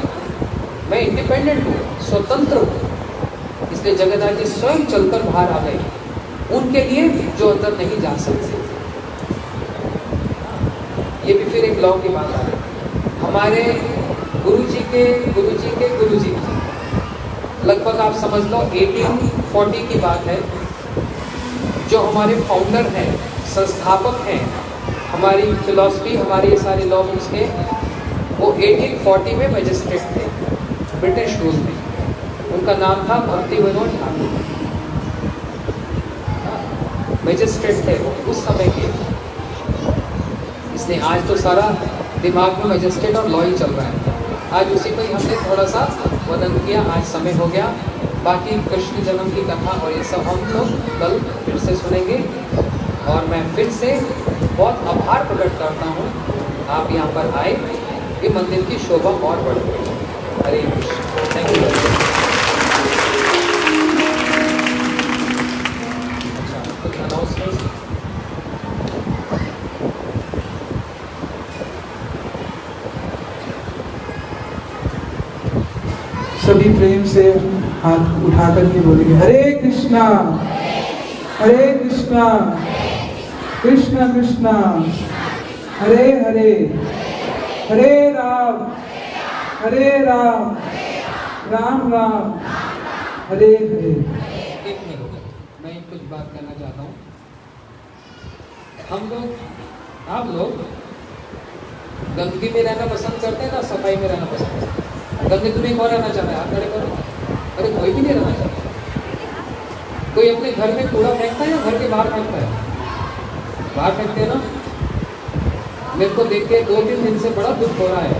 Speaker 1: मैं इंडिपेंडेंट हूँ, स्वतंत्र हूँ। इसलिए जगन्नाथ जी स्वयं चलकर बाहर आ गए उनके लिए जो अंदर नहीं जा सकते। ये भी फिर एक लॉ की बात आ रही। हमारे गुरु जी के गुरु जी के गुरु जी, लगभग आप समझ लो 1840 की बात है, जो हमारे फाउंडर हैं, संस्थापक हैं, हमारी फिलॉसफी, हमारे ये सारे लॉ बुक्स के, वो 1840 में मैजिस्ट्रेट थे ब्रिटिश रूल में। उनका नाम था भक्ति विनोद ठाकुर, मैजिस्ट्रेट थे वो उस समय के। इसलिए आज तो सारा दिमाग में मैजिस्ट्रेट और लॉ ही चल रहा है। आज उसी पर ही हमने थोड़ा सा वर्णन किया, आज समय हो गया। बाकी कृष्ण जन्म की कथा और ये सब हम लोग कल फिर से सुनेंगे। और मैं फिर से बहुत आभार प्रकट करता हूँ, आप यहाँ पर आए, ये मंदिर की शोभा और बढ़ गई। हरे कृष्ण। Thank you. अच्छा, कुछ अनाउंसमेंट?
Speaker 5: सभी प्रेम से हाथ उठा करके बोलेंगे हरे कृष्णा कृष्ण कृष्णा हरे हरे, हरे राम राम राम हरे हरे।
Speaker 1: एक मिनट, मैं कुछ बात कहना चाहता हूँ। हम लोग, आप लोग गंदगी में रहना पसंद करते हैं ना सफाई में रहना पसंद करते हैं? गंदगी में कौन रहना चाहता है? आप खड़े करो। अरे कोई भी नहीं रहना चाहता। कोई अपने घर में कूड़ा फेंकता है या घर के बाहर फेंकता है? बाहर फेंकते हैं ना। मेरे को देख के 2-3 दिन से बड़ा दुख हो रहा है।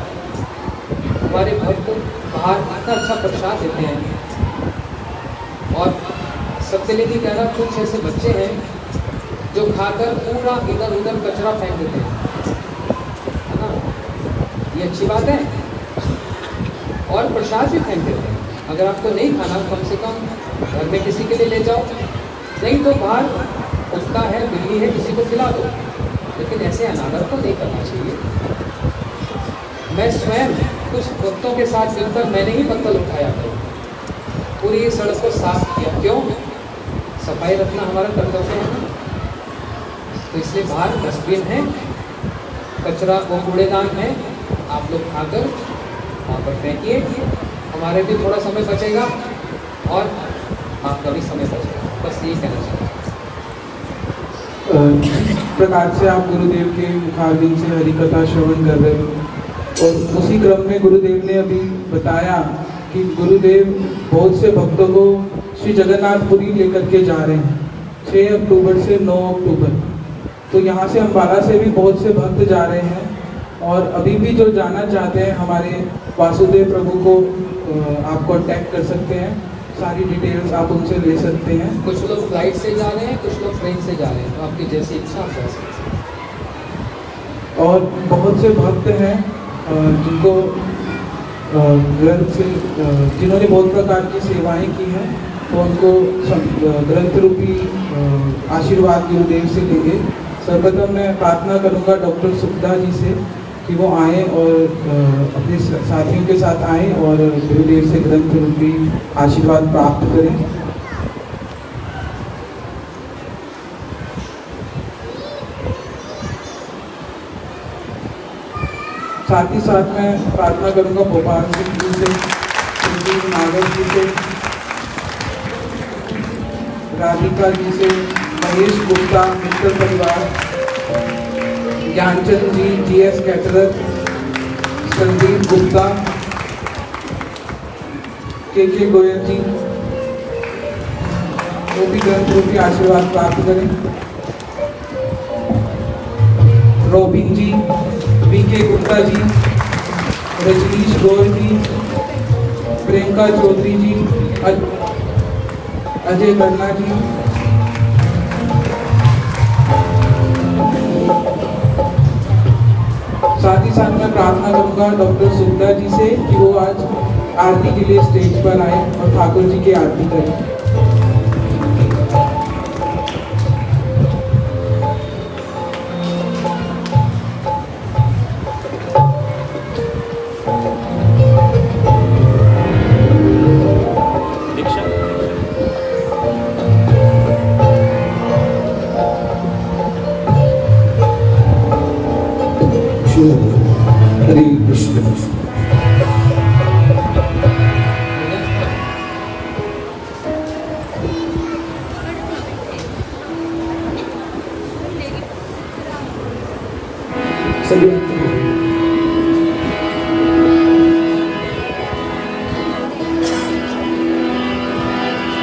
Speaker 1: हमारे भक्त बाहर इतना अच्छा प्रसाद देते हैं और सबसे लेके कह रहा, कुछ ऐसे बच्चे हैं जो खाकर पूरा इधर उधर कचरा फेंक देते हैं, है ना? ये अच्छी बात है। और प्रसाद भी फेंक देते हैं। अगर आपको नहीं खाना, कम से कम घर में किसी के लिए ले जाओ, नहीं तो बाहर कुत्ता है, बिल्ली है, किसी को खिला दो। लेकिन ऐसे अनादर को नहीं करना चाहिए। मैं स्वयं कुछ भक्तों के साथ मिलकर मैंने ही पत्तल उठाया था, पूरी सड़क को साफ किया। क्यों? सफाई रखना हमारा कर्तव्य है ना। तो इसलिए बाहर डस्टबिन है, कचरा वो कूड़ेदान है, आप लोग खाकर वहाँ पर फेंकिए। हमारे भी थोड़ा समय बचेगा और आपका भी समय बचेगा। बस यही कहना चाहता हूँ।
Speaker 5: जिस प्रकार से आप गुरुदेव के मुखारबिंद से हरि कथा श्रवण कर रहे हो, और उसी क्रम में गुरुदेव ने अभी बताया कि गुरुदेव बहुत से भक्तों को श्री जगन्नाथपुरी लेकर के जा रहे हैं 6 अक्टूबर से 9 अक्टूबर। तो यहाँ से अम्बाला से भी बहुत से भक्त जा रहे हैं, और अभी भी जो जाना चाहते हैं हमारे वासुदेव प्रभु को आप कांटेक्ट कर सकते हैं। सारी डिटेल्स आप उनसे ले सकते हैं।
Speaker 1: कुछ लोग फ्लाइट से जा रहे हैं, कुछ लोग ट्रेन से जा रहे हैं, तो आपकी जैसी इच्छा आप जा सकते हैं।
Speaker 5: और बहुत से भक्त हैं जिनको ग्रंथ से, जिन्होंने बहुत प्रकार की सेवाएं की हैं, तो उनको ग्रंथ रूपी आशीर्वाद गुरुदेव से लेंगे। सर्वप्रथम मैं प्रार्थना करूंगा डॉक्टर सुखदा जी से कि वो आएँ और अपने साथियों के साथ आएँ और गुरुदेव से ग्रंथ रूपी आशीर्वाद प्राप्त करें। साथ ही साथ मैं प्रार्थना करूंगा भोपाल सिंह जी से, संजीव नागर जी से, राधिका जी से, महेश गुप्ता मित्र परिवार, ज्ञानचंद जी, GS कैटरर, संदीप गुप्ता, के गोयल जी, वो भी ग्रंथ रूपी आशीर्वाद प्राप्त करें। रोबिन जी, VK गुप्ता जी, रजनीश गोयल जी, प्रियंका चौधरी जी, अजय खन्ना जी, साथ ही साथ मैं प्रार्थना करूंगा डॉक्टर सुखदा जी से कि वो आज आरती के लिए स्टेज पर आए और ठाकुर जी की आरती करें। हरे कृष्ण।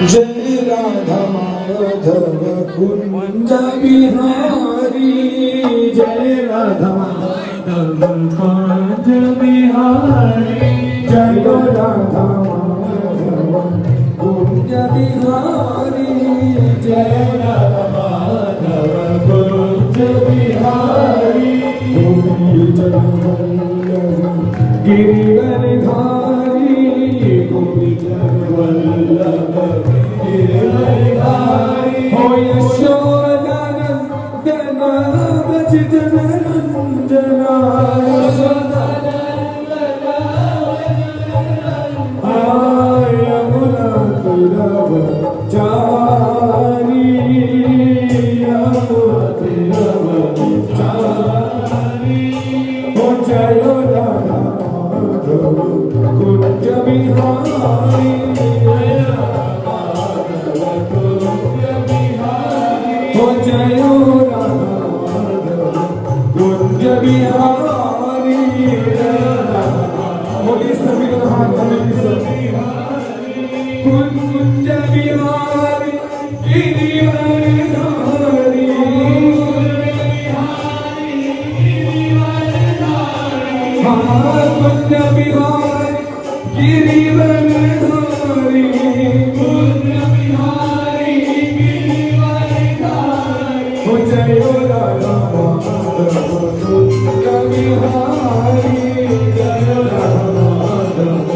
Speaker 3: जय राधा माधव कुंज बिहारी, जय राधा माधव कुंज बिहारी, जय राधा माधव कुंज बिहारी, जय राधा माधव गिरिवरधारी गोविंद वल्लभ गिरिवरधारी हो यशोदानंदन ब्रज जनरंजना यमुना तुरव चारी यमुना तुरव चारी हो जयो राधा कुंज बिहारी हो जयो राधा कुंज बिहारी बोलिए सभी लोग हाथ कुंज बिहारी गिरिवरधारी कुंज बिहारी गिरिवरधारी हो जयो राधा माधव कुंज बिहारी जयो राधा माधव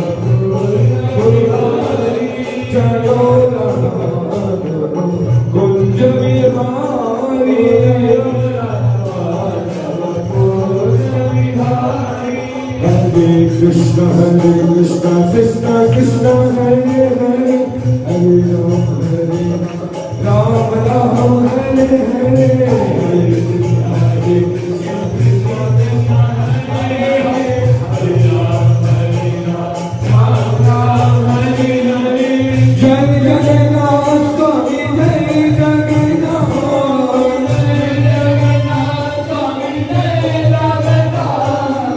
Speaker 3: जयो राधा माधव कुंज बिहारी हरे कृष्ण कृष्ण कृष्ण हरे हरे हरे राम राम हरे हरे हरे जय जगन्नाथ स्वामी जय जगन्नाथ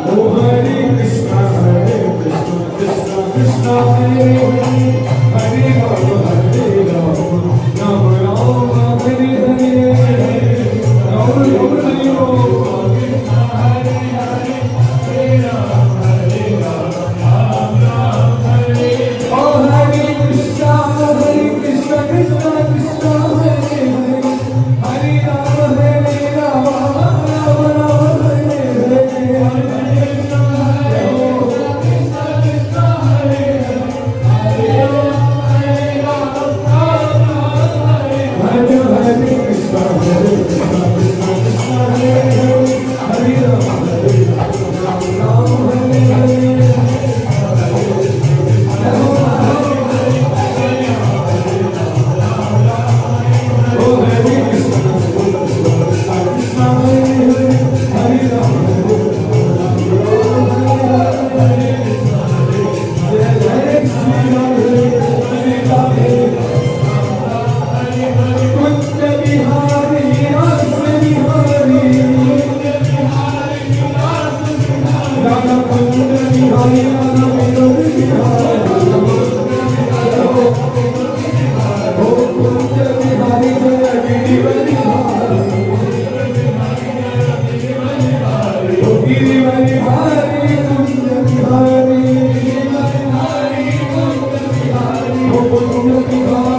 Speaker 3: ओ हरे कृष्ण कृष्ण कृष्ण हरे हरे हरे राम राम राम हरे हरे राम राम हरे ओ हरे कृष्ण कृष्ण कृष्ण हरे हरे हरे राम राम राम हरे हरे हरे हरे कृष्ण कृष्ण कृष्ण हरे हरे हरे राम राम हरे हरे ओ हरे कृष्ण कृष्ण कृष्ण हरे हरे हरे राम जय जय श्री राम हरे राधे कुंज बिहारी रास बिहारी राधा कुंज बिहारी राधा विनोद बिहारी ओ कुंज बिहारी जय गिरिवरधारी ओ गिरिवरधारी कुंज बिहारी ओ कुंज बिहारी